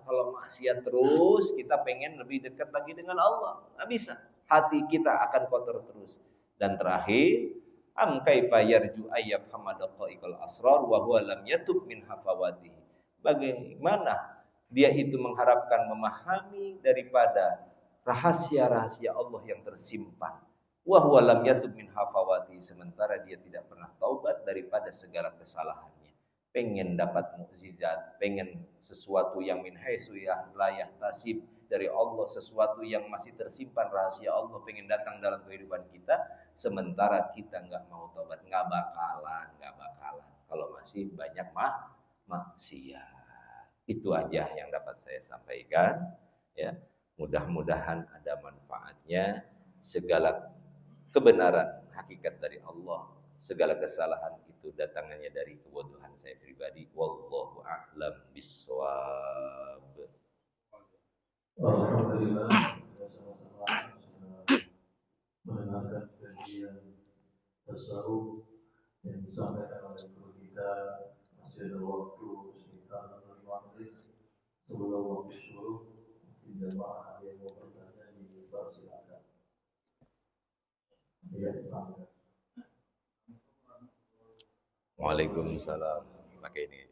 kalau maksiat terus kita pengen lebih dekat lagi dengan Allah, nggak bisa, hati kita akan kotor terus. Dan terakhir, am kaifa yarju ayyaf hamadaqaikal asrar wa huwa lam yatub min hafawati. Bagaimana dia itu mengharapkan memahami daripada rahasia-rahasia Allah yang tersimpan, wa huwa lam yatub min hafawati, sementara dia tidak pernah taubat daripada segala kesalahannya. Pengen dapat mukjizat, pengen sesuatu yang min haitsu la yahtasib dari Allah, sesuatu yang masih tersimpan rahasia Allah pengen datang dalam kehidupan kita, sementara kita nggak mau taubat. Nggak bakalan kalau masih banyak maksiat. Itu aja yang dapat saya sampaikan, ya. Mudah-mudahan ada manfaatnya. Segala kebenaran hakikat dari Allah, segala kesalahan itu datangannya dari kebodohan saya pribadi. Wallahu a'lam bishawab. Alhamdulillah, kita sama-sama mendengarkan kajian tasawuf yang disampaikan oleh guru kita. Masih ada waktu sekitar 5 menit sebelum waktu syuruk. Mungkin jemaah yang mau bertanya dipersilakan. Ya, dipanggil. Waalaikumsalam. Pakai ini.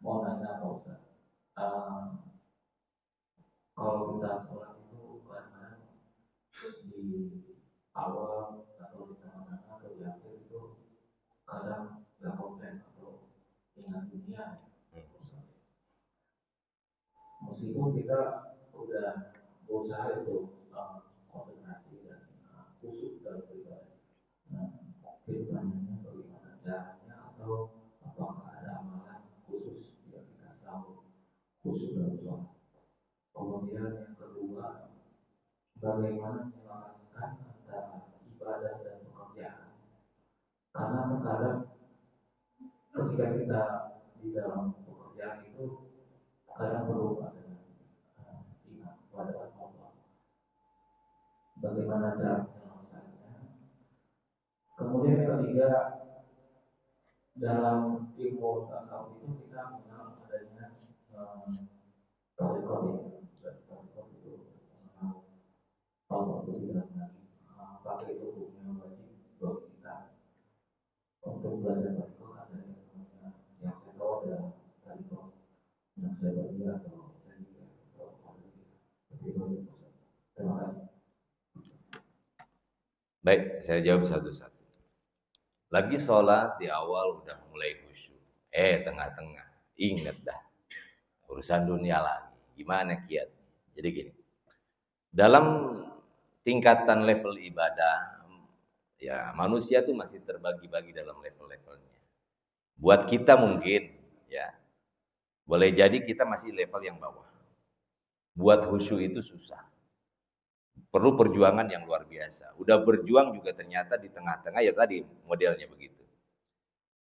Mau nanya Pak Ustaz, kalau kita sholat itu karena di awal atau di tengah-tengah atau di akhir itu kadang nggak konsen atau ingat dunia. Meskipun kita udah berusaha itu konsentrasi dan khusyuk dalam beribadah. Nah, pertanyaannya bagaimana caranya atau apakah ada amalan khusus yang kita tahu khusus dalam sholat. Kemudian yang kedua, bagaimana menyelaraskan antara ibadah dan pekerjaan. Karena terkadang ketika kita di dalam pekerjaan itu kadang perlu ada ingat pada Allah. Bagaimana cara menyelesaikannya. Kemudian yang ketiga, dalam ilmu tasawuf itu kita mengenal adanya tarekat itu mengenal Allah itu tidak pakai itu hukumnya wajib bagi kita untuk belajar tarekat. Ada yang namanya yang saya tahu ada tarekat yang saya bagi atau saya juga atau terima kasih. Baik, saya jawab satu-satu. Lagi sholat di awal udah mulai khusyuk. Tengah-tengah ingat dah urusan dunia lagi. Gimana kiat? Jadi gini. Dalam tingkatan level ibadah, ya manusia tuh masih terbagi-bagi dalam level-levelnya. Buat kita mungkin, ya boleh jadi kita masih level yang bawah. Buat khusyuk itu susah. Perlu perjuangan yang luar biasa. Udah berjuang juga ternyata di tengah-tengah ya tadi modelnya begitu.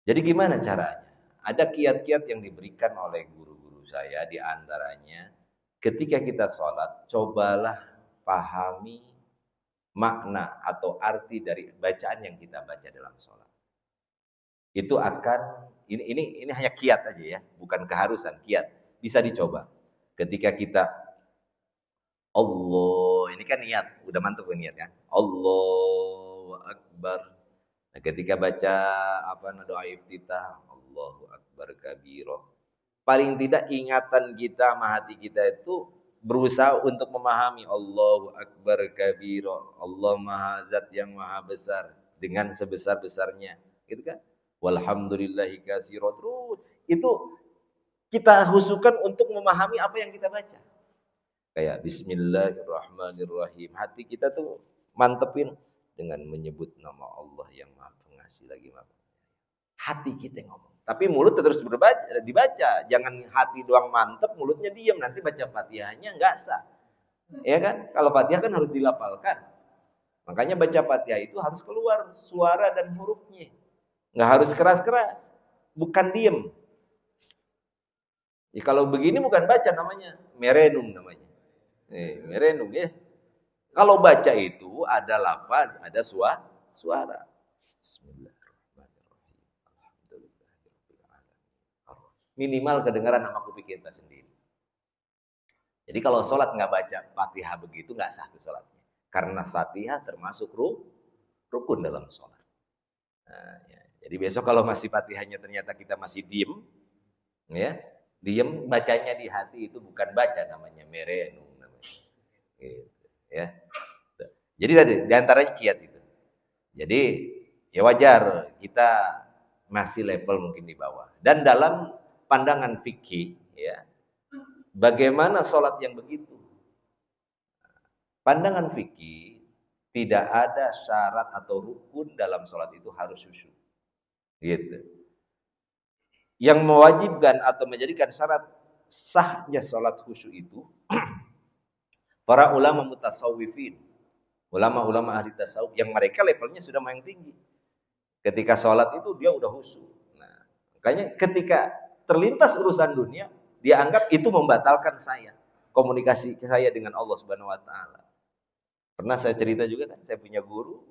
Jadi gimana caranya? Ada kiat-kiat yang diberikan oleh guru-guru saya, di antaranya ketika kita sholat, cobalah pahami makna atau arti dari bacaan yang kita baca dalam sholat. Itu akan, ini hanya kiat aja ya, bukan keharusan, kiat. Bisa dicoba. Ketika kita Allah, ini kan niat, udah mantap kan niat kan? Allahu Akbar. Nah, ketika baca doa iftitah, Allahu Akbar kabiro. Paling tidak ingatan kita sama hati kita itu berusaha untuk memahami Allahu Akbar kabiro. Allah Maha Zat yang Maha Besar dengan sebesar-besarnya, gitu kan? Walhamdulillahi katsira. Terus itu kita husukan untuk memahami apa yang kita baca. Kayak Bismillahirrahmanirrahim. Hati kita tuh mantepin dengan menyebut nama Allah yang Maha Pengasih lagi Maha. Hati kita ngomong. Tapi mulut terus dibaca. Jangan hati doang mantep, mulutnya diam. Nanti baca Fatihahnya nggak sah. Ya kan? Kalau Fatihah kan harus dilafalkan. Makanya baca Fatihah itu harus keluar suara dan hurufnya. Nggak harus keras-keras. Bukan diem. Ya, kalau begini bukan baca namanya. Merenung namanya. Merenung ya. Kalau baca itu ada lafaz, ada suara. Bismillahirrahmanirrahim. Alhamdulillahirabbil alamin. Minimal kedengaran sama kuping kita sendiri. Jadi kalau sholat nggak baca Fatihah begitu nggak sah tuh sholatnya. Karena Fatihah termasuk rukun dalam sholat. Nah, ya. Jadi besok kalau masih Fatihahnya ternyata kita masih diem, ya diem bacanya di hati itu bukan baca namanya merenung. Gitu, ya. Jadi tadi diantaranya kiat itu. Jadi ya wajar kita masih level mungkin di bawah. Dan dalam pandangan fikih, ya, bagaimana sholat yang begitu? Pandangan fikih, tidak ada syarat atau rukun dalam sholat itu harus khusyuk. Gitu. Yang mewajibkan atau menjadikan syarat sahnya sholat khusyuk itu para ulama mutasawwifin, ulama-ulama ahli tasawuf yang mereka levelnya sudah main tinggi. Ketika sholat itu dia udah khusyuk. Nah, makanya ketika terlintas urusan dunia, dia anggap itu membatalkan saya, komunikasi saya dengan Allah Subhanahu wa taala. Pernah saya cerita juga kan, saya punya guru,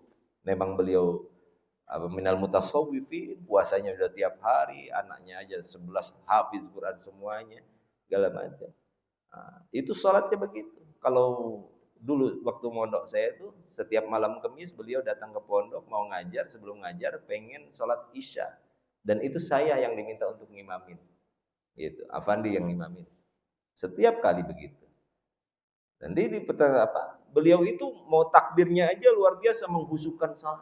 memang beliau minal mutasawwifin, puasanya udah tiap hari, anaknya aja 11 hafiz Quran semuanya, segala macam. Nah, itu sholatnya begitu. Kalau dulu waktu mondok saya itu setiap malam Kamis beliau datang ke pondok mau ngajar, sebelum ngajar pengen sholat isya, dan itu saya yang diminta untuk ngimamin. Gitu, Afandi yang ngimamin. Setiap kali begitu. Dan di beliau itu mau takbirnya aja luar biasa menghusyukkan salat.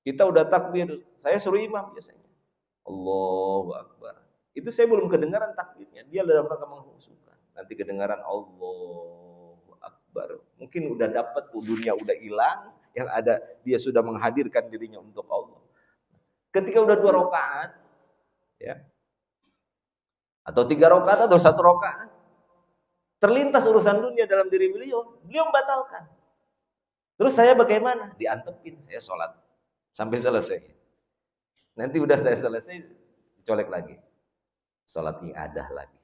Kita udah takbir, saya suruh imam biasanya. Allahu Akbar. Itu saya belum kedengaran takbirnya, dia dalam rangka menghusyukkan. Nanti kedengaran Allahu Akbar. Mungkin udah dapat tuh, dunia udah hilang, yang ada dia sudah menghadirkan dirinya untuk Allah. Ketika udah 2 rakaat, ya, atau 3 rakaat atau 1 rakaat, terlintas urusan dunia dalam diri beliau membatalkan. Terus saya bagaimana? Diantepin, saya sholat sampai selesai. Nanti udah saya selesai, dicolek lagi. Sholat iadah lagi.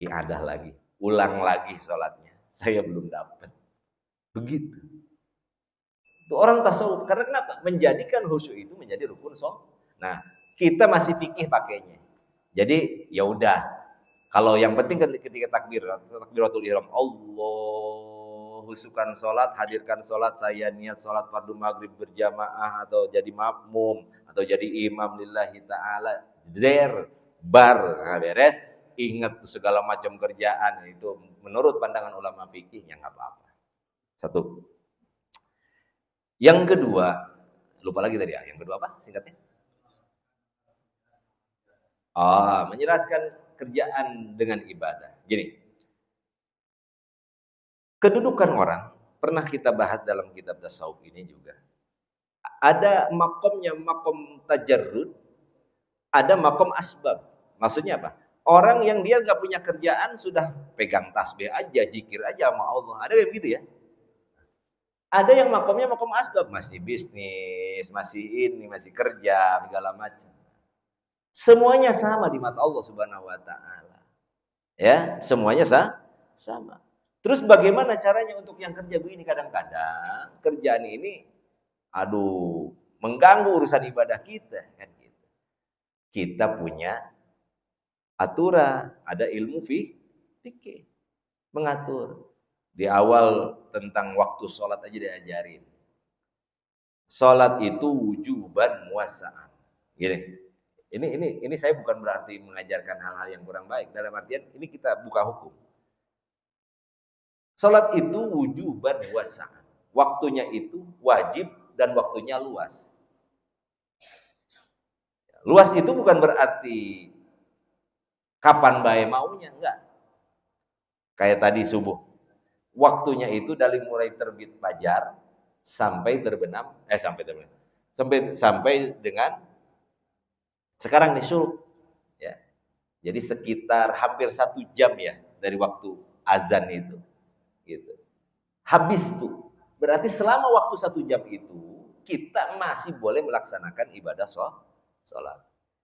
Iadah lagi. Ulang lagi sholatnya. Saya belum dapat. Begitu. Itu orang tasawuf. Karena kenapa? Menjadikan khusyuk itu menjadi rukun sholat. Nah, kita masih fikih pakainya. Jadi ya udah, kalau yang penting ketika takbiratul ihram, Allah husukan sholat, hadirkan sholat, saya niat sholat fardu maghrib berjamaah atau jadi makmum atau jadi imam lillahi ta'ala, beres, ingat segala macam kerjaan, itu menurut pandangan ulama fikih yang nggak apa-apa. Satu. Yang kedua, lupa lagi tadi ya, yang kedua apa singkatnya? Menyeraskan kerjaan dengan ibadah. Gini, kedudukan orang pernah kita bahas dalam kitab tasawuf ini juga. Ada makomnya, makom tajarrud, ada makom asbab. Maksudnya apa? Orang yang dia nggak punya kerjaan sudah pegang tasbih aja, zikir aja sama Allah. Ada yang begitu ya? Ada yang makomnya makom asbab, masih bisnis, masih ini, masih kerja, segala macam. Semuanya sama di mata Allah Subhanahu wa taala. Ya, semuanya sama. Terus bagaimana caranya untuk yang kerja begini? Kadang-kadang kerjaan ini mengganggu urusan ibadah kita kan gitu. Kita punya aturan, ada ilmu fikih mengatur. Di awal tentang waktu sholat aja diajarin. Sholat itu wujuban muwassa'an. Gini. Ini saya bukan berarti mengajarkan hal-hal yang kurang baik. Dalam artian ini kita buka hukum. Salat itu wujuban muwassa'an. Waktunya itu wajib dan waktunya luas. Luas itu bukan berarti kapan bae maunya, enggak. Kayak tadi subuh. Waktunya itu dari mulai terbit fajar sampai terbenam, sampai dengan sekarang nih syuruk, ya. Jadi sekitar hampir 1 jam ya dari waktu azan itu, gitu. Habis tuh, berarti selama waktu 1 jam itu kita masih boleh melaksanakan ibadah sholat.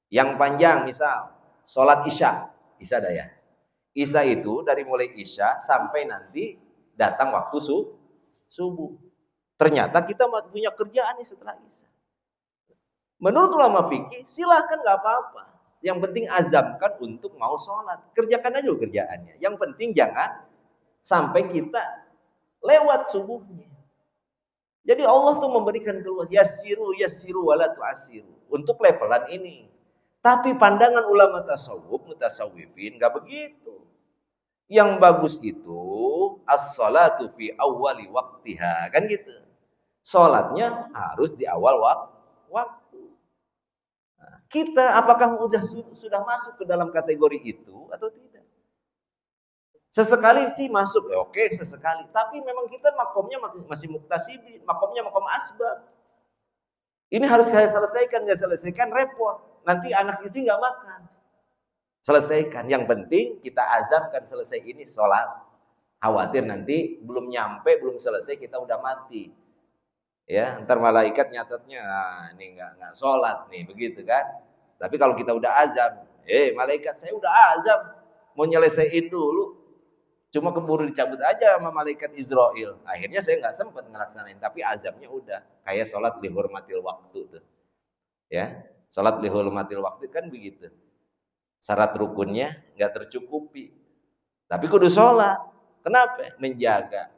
Yang panjang misal sholat isya dah ya. Isya itu dari mulai isya sampai nanti datang waktu subuh. Ternyata kita punya kerjaan nih setelah isya. Menurut ulama fikih, silahkan nggak apa-apa. Yang penting azamkan untuk mau sholat. Kerjakan aja kerjaannya. Yang penting jangan sampai kita lewat subuhnya. Jadi Allah tuh memberikan keluar yassiru wala tu'assiru untuk levelan ini. Tapi pandangan ulama tasawuf, mutasawwifin nggak begitu. Yang bagus itu as-salatu fi awwali waqtiha, kan gitu. Sholatnya harus di awal waktu. Kita apakah sudah masuk ke dalam kategori itu atau tidak? Sesekali sih masuk, ya oke sesekali. Tapi memang kita makomnya masih muktasibin, makomnya makom asbab. Ini harus saya selesaikan, nggak selesaikan repot. Nanti anak istri nggak makan. Selesaikan. Yang penting kita azamkan selesai ini sholat. Khawatir nanti belum nyampe, belum selesai kita udah mati. Ya, ntar malaikat nyatetnya, ini nggak sholat nih, begitu kan? Tapi kalau kita udah azam, malaikat saya udah azam, mau nyelesain dulu. Cuma keburu dicabut aja sama malaikat Israel. Akhirnya saya nggak sempat ngelaksanain, tapi azabnya udah kayak sholat lihurmatil waktu tuh. Ya, sholat lihurmatil waktu kan begitu. Syarat rukunnya nggak tercukupi, tapi kudu sholat. Kenapa? Menjaga.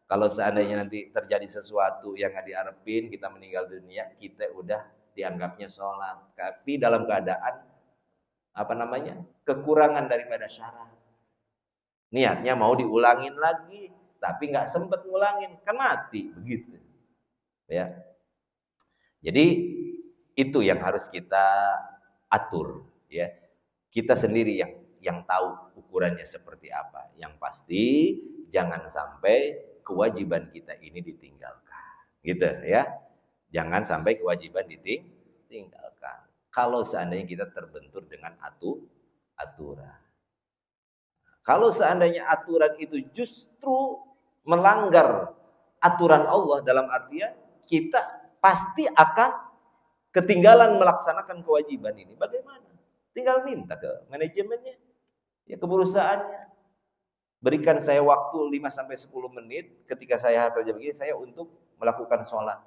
Kalau seandainya nanti terjadi sesuatu yang nggak diharapin, kita meninggal dunia, kita udah dianggapnya sholat. Tapi dalam keadaan kekurangan daripada syarat. Niatnya mau diulangin lagi, tapi nggak sempet ngulangin, kan mati begitu. Ya. Jadi itu yang harus kita atur, ya. Kita sendiri yang tahu ukurannya seperti apa. Yang pasti jangan sampai kewajiban kita ini ditinggalkan, gitu ya. Jangan sampai kewajiban ditinggalkan. Kalau seandainya kita terbentur dengan aturan. Kalau seandainya aturan itu justru melanggar aturan Allah dalam artian kita pasti akan ketinggalan melaksanakan kewajiban ini. Bagaimana? Tinggal minta ke manajemennya, ya ke perusahaannya. Berikan saya waktu 5-10 menit ketika saya kerja begini, saya untuk melakukan sholat.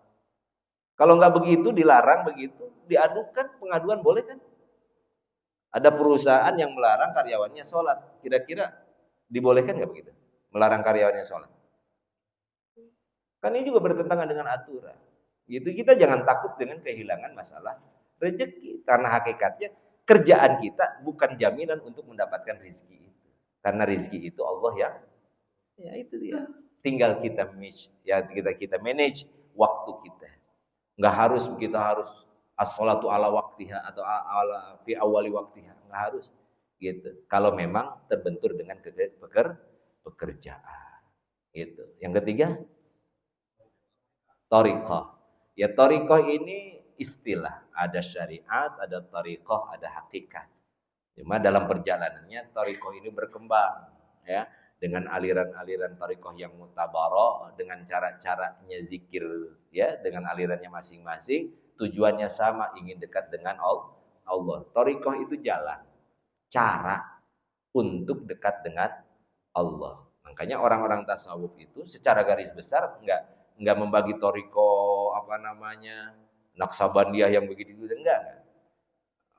Kalau nggak begitu, dilarang begitu, diadukan, pengaduan boleh kan? Ada perusahaan yang melarang karyawannya sholat. Kira-kira dibolehkan nggak begitu? Melarang karyawannya sholat. Kan ini juga bertentangan dengan aturan. Gitu, kita jangan takut dengan kehilangan masalah rezeki. Karena hakikatnya kerjaan kita bukan jaminan untuk mendapatkan rezeki itu. Karena rezeki itu Allah ya itu dia. Tinggal kita manage waktu kita. Nggak harus kita harus as-sholatu ala waktiha atau ala fi awali waktiha, nggak harus gitu. Kalau memang terbentur dengan pekerjaan, gitu. Yang ketiga, thariqah. Ya thariqah ini istilah, ada syariat, ada thariqah, ada hakikat. Cuma dalam perjalanannya thariqah ini berkembang, ya, dengan aliran-aliran thariqah yang mutabarah, dengan cara-caranya zikir, ya, dengan alirannya masing-masing. Tujuannya sama, ingin dekat dengan Allah. Thariqah itu jalan, cara untuk dekat dengan Allah. Makanya orang-orang tasawuf itu secara garis besar enggak membagi thariqah Naqsabandiyah yang begitu, enggak.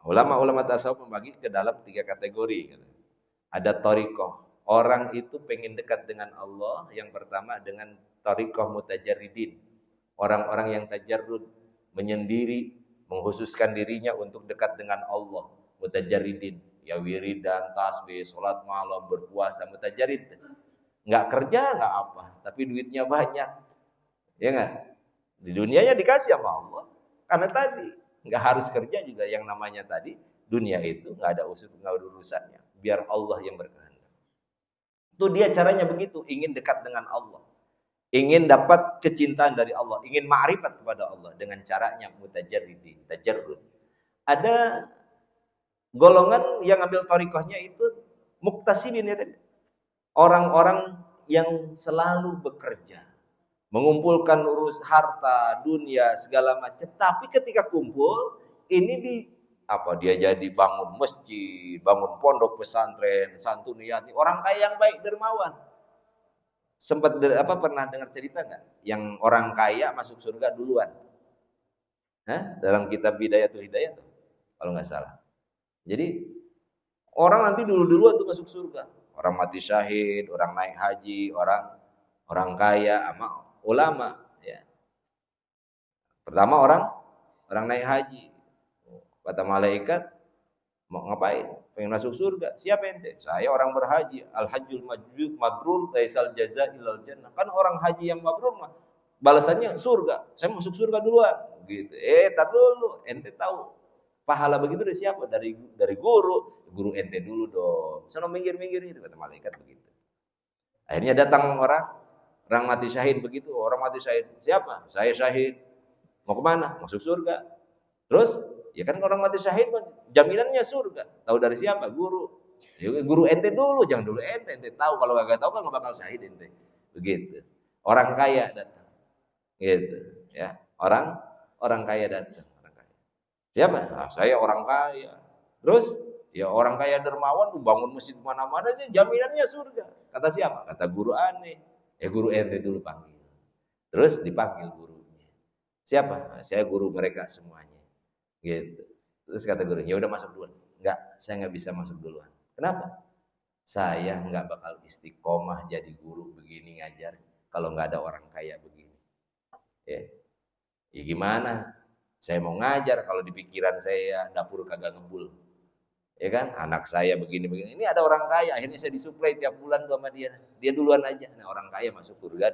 Ulama-ulama tasawuf membagi ke dalam 3 kategori. Ada thariqah, orang itu pengen dekat dengan Allah. Yang pertama dengan thariqah mutajarridin, orang-orang yang tajarrud, menyendiri, mengkhususkan dirinya untuk dekat dengan Allah. Mutajarridin, ya wiridan, tasbih, sholat malam, berpuasa, mutajarrid. Nggak kerja, nggak apa, tapi duitnya banyak. Ya nggak? Di dunianya dikasih sama Allah. Karena tadi, nggak harus kerja juga, yang namanya tadi, dunia itu nggak ada urusannya. Biar Allah yang berkehendak. Itu dia caranya begitu, ingin dekat dengan Allah. Ingin dapat kecintaan dari Allah, ingin ma'rifat kepada Allah dengan caranya mutajarridin, tajarrud. Ada golongan yang ambil thariqahnya itu muktasibin, ya tadi. Orang-orang yang selalu bekerja, mengumpulkan urus harta, dunia, segala macam, tapi ketika kumpul ini dia jadi bangun masjid, bangun pondok pesantren, santuniyati, orang kaya yang baik, dermawan. Sempat pernah dengar cerita nggak yang orang kaya masuk surga duluan? Dalam kitab Bidayatul Hidayah tuh, kalau nggak salah. Jadi orang nanti duluan tuh masuk surga. Orang mati syahid, orang naik haji, orang kaya sama ulama, ya. Pertama orang naik haji. Kata malaikat, mau ngapain? Pengen masuk surga. Siapa ente? Saya orang berhaji. Al-hajjul mabrur laisal jaza illal jannah. Kan orang haji yang mabrur mah balasannya surga. Saya masuk surga duluan. Gitu. Tar dulu, ente tahu Pahala begitu dari siapa? Dari guru. Guru ente dulu dong. Sono minggir-minggir itu kata malaikat begitu. Akhirnya datang orang mati syahid begitu. Orang mati syahid. Siapa? Saya syahid. Mau kemana? Masuk surga. Terus, ya kan orang mati syahid jaminannya surga. Tahu dari siapa? Guru. Ya, guru ente dulu, jangan dulu ente tahu. Kalau nggak tahu kan nggak bakal syahid ente. Begitu. Orang kaya datang. Gitu, ya. Orang kaya datang. Siapa? Nah, saya orang kaya. Terus, ya orang kaya dermawan tuh bangun masjid mana-mana aja jaminannya surga. Kata siapa? Kata guru aneh. Ya guru ente dulu panggil. Terus dipanggil gurunya. Siapa? Nah, saya guru mereka semuanya. Gitu. Terus kata guru, ya udah masuk duluan. Enggak, saya nggak bisa masuk duluan. Kenapa? Saya nggak bakal istiqomah jadi guru begini ngajar kalau nggak ada orang kaya begini. Ya gimana? Saya mau ngajar kalau di pikiran saya dapur kagak ngebul. Ya kan? Anak saya begini-begini. Ini ada orang kaya, akhirnya saya disuplai tiap bulan sama dia. Dia duluan aja. Nah, orang kaya masuk surga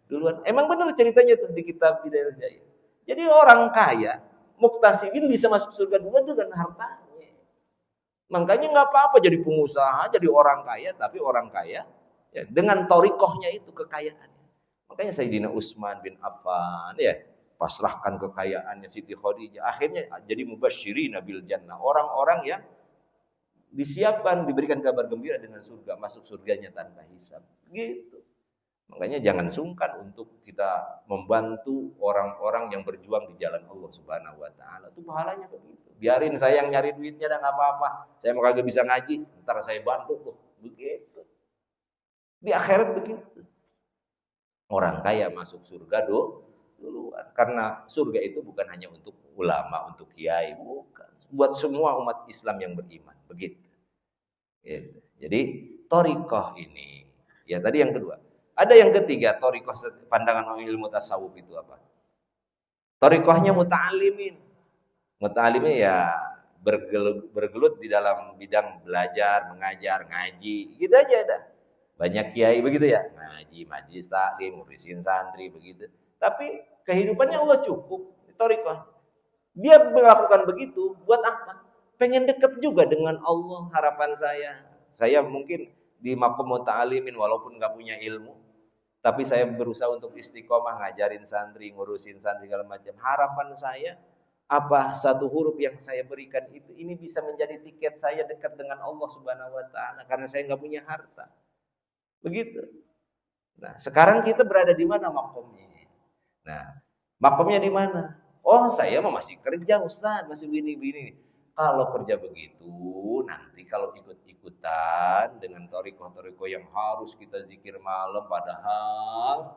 duluan. Emang benar ceritanya tuh di kitab Bidayah Jaya. Jadi orang kaya, muktasibin bisa masuk surga duluan dengan hartanya. Makanya nggak apa-apa jadi pengusaha, jadi orang kaya, tapi orang kaya ya, dengan torikohnya itu kekayaan. Makanya Sayyidina Utsman bin Affan ya pasrahkan kekayaannya Siti Khadijah. Akhirnya jadi mubasysyirin bil jannah. Orang-orang yang disiapkan, diberikan kabar gembira dengan surga, masuk surganya tanpa hisab. Gitu. Makanya jangan sungkan untuk kita membantu orang-orang yang berjuang di jalan Allah Subhanahu wa taala. Itu pahalanya begitu. Biarin saya yang nyari duitnya dan apa-apa. Saya mau kagak bisa ngaji, ntar saya bantu tuh. Begitu. Di akhirat begitu. Orang kaya masuk surga duluan. Karena surga itu bukan hanya untuk ulama, untuk kiai, bukan. Buat semua umat Islam yang beriman, begitu. Gitu. Jadi thariqah ini, ya tadi yang kedua. Ada yang ketiga, thariqah pandangan ilmu tasawuf itu apa? Thariqahnya muta'allimin. Muta'allimin ya bergelut di dalam bidang belajar, mengajar, ngaji, gitu aja dah. Banyak kiai begitu ya, ngaji, majlis taklim, ngurusin santri begitu. Tapi kehidupannya Allah cukup, thariqah. Dia melakukan begitu buat apa? Pengen deket juga dengan Allah, harapan saya. Saya mungkin di makom muta'alimin walaupun nggak punya ilmu, tapi saya berusaha untuk istiqomah ngajarin santri, ngurusin santri segala macam. Harapan saya apa satu huruf yang saya berikan itu ini bisa menjadi tiket saya dekat dengan Allah Subhanahu wa taala karena saya nggak punya harta. Begitu. Nah, sekarang kita berada di mana makomnya? Nah, makomnya di mana? Oh, saya masih kerja Ustaz, masih begini-begini. Kalau kerja begitu, nanti kalau ikut-ikutan dengan thariqah-thariqah yang harus kita zikir malam, padahal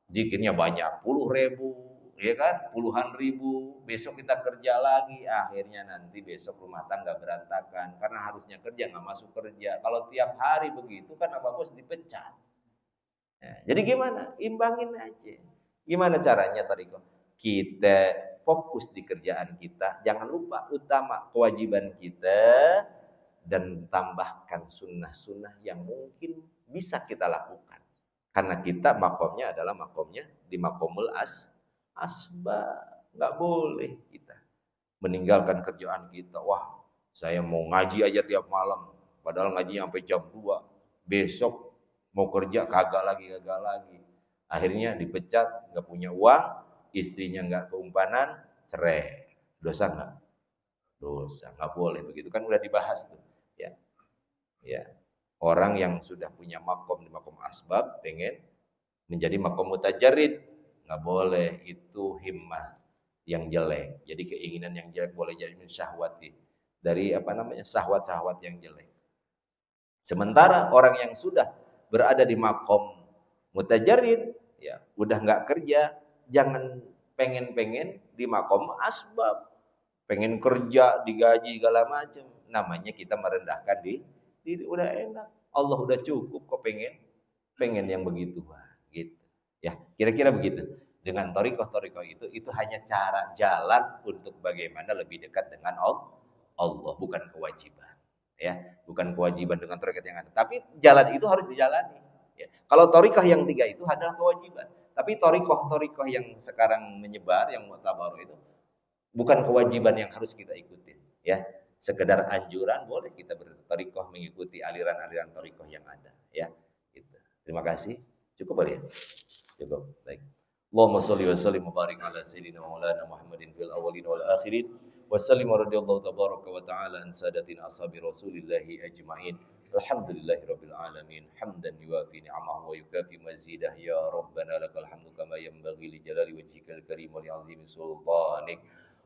zikirnya banyak, 10.000, ya kan? Puluhan ribu. Besok kita kerja lagi, akhirnya nanti besok rumah tangga berantakan karena harusnya kerja nggak masuk kerja. Kalau tiap hari begitu kan apa bos dipecat. Nah, jadi gimana? Imbangin aja. Gimana caranya thariqah? Kita fokus di kerjaan kita, jangan lupa utama kewajiban kita dan tambahkan sunnah-sunnah yang mungkin bisa kita lakukan. Karena kita makomnya adalah makomnya di makomul asbab. Nggak boleh kita meninggalkan kerjaan kita. Wah, saya mau ngaji aja tiap malam, padahal ngaji sampai jam 2. Besok mau kerja kagak lagi. Akhirnya dipecat, nggak punya uang, istrinya nggak keumpanan, cerai. Dosa nggak? Dosa, nggak boleh begitu kan udah dibahas tuh. Ya. Orang yang sudah punya makom di makom asbab pengen menjadi makom mutajarrid, nggak boleh, itu himmah yang jelek. Jadi keinginan yang jelek boleh jadi min syahwati, dari syahwat-syahwat yang jelek. Sementara orang yang sudah berada di makom mutajarrid, ya udah nggak kerja, jangan pengen-pengen di makom asbab, pengen kerja digaji segala macam. Namanya kita merendahkan diri, udah enak, Allah udah cukup kok pengen yang begitu, gitu. Ya kira-kira begitu. Dengan thariqah itu hanya cara jalan untuk bagaimana lebih dekat dengan Allah, bukan kewajiban. Ya, bukan kewajiban dengan thariqah yang ada, tapi jalan itu harus dijalani. Ya. Kalau thariqah yang 3 itu adalah kewajiban. Tapi thariqah yang sekarang menyebar, yang mu'tabar itu Bukan kewajiban yang harus kita ikuti, ya. Sekedar anjuran, boleh kita berthariqah mengikuti aliran-aliran thariqah yang ada, ya. Gitu. Terima kasih. Cukup ya? Cukup. Baik. Allahumma shalli wa sallim wa barik ala sayyidina maulana Muhammadin fil awwalin wal akhirin wa sallim radhiyallahu tabaraka wa ta'ala an sadatina ashabi rasulillahi ajma'in. Alhamdulillahi rabbil alamin hamdan yuwafi ni'amahu wa yukafi mazidah ya rabbana lakal hamdu kama yanbaghi li jalali wajhikal karim wa li 'azimi sultanik.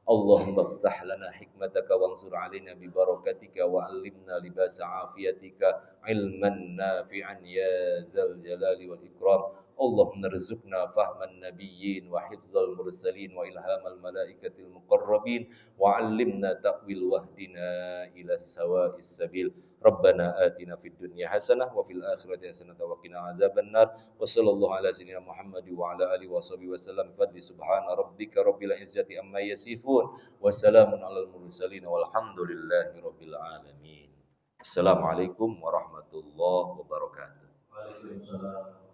Allahumma iftah lana hikmataka wansur alaina bi barakatika wa 'allimna libasa afiyatika ilman nafi'an ya zal jalali wal ikram. اللهم ارزقنا فهم النبيين وحفظ المرسلين وإلهام الملائكة المقربين وعلمنا تأويل واهدنا إلى سواء السبيل ربنا آتنا في الدنيا حسنة وفي الآخرة حسنة وقنا عذاب النار وصلى الله على سيدنا محمد وعلى آله وصحبه وسلم بفضل سبحان ربك رب العزة عما يصفون وسلام على المرسلين والحمد لله رب العالمين. السلام عليكم ورحمة الله وبركاته. Waalaikumsalam.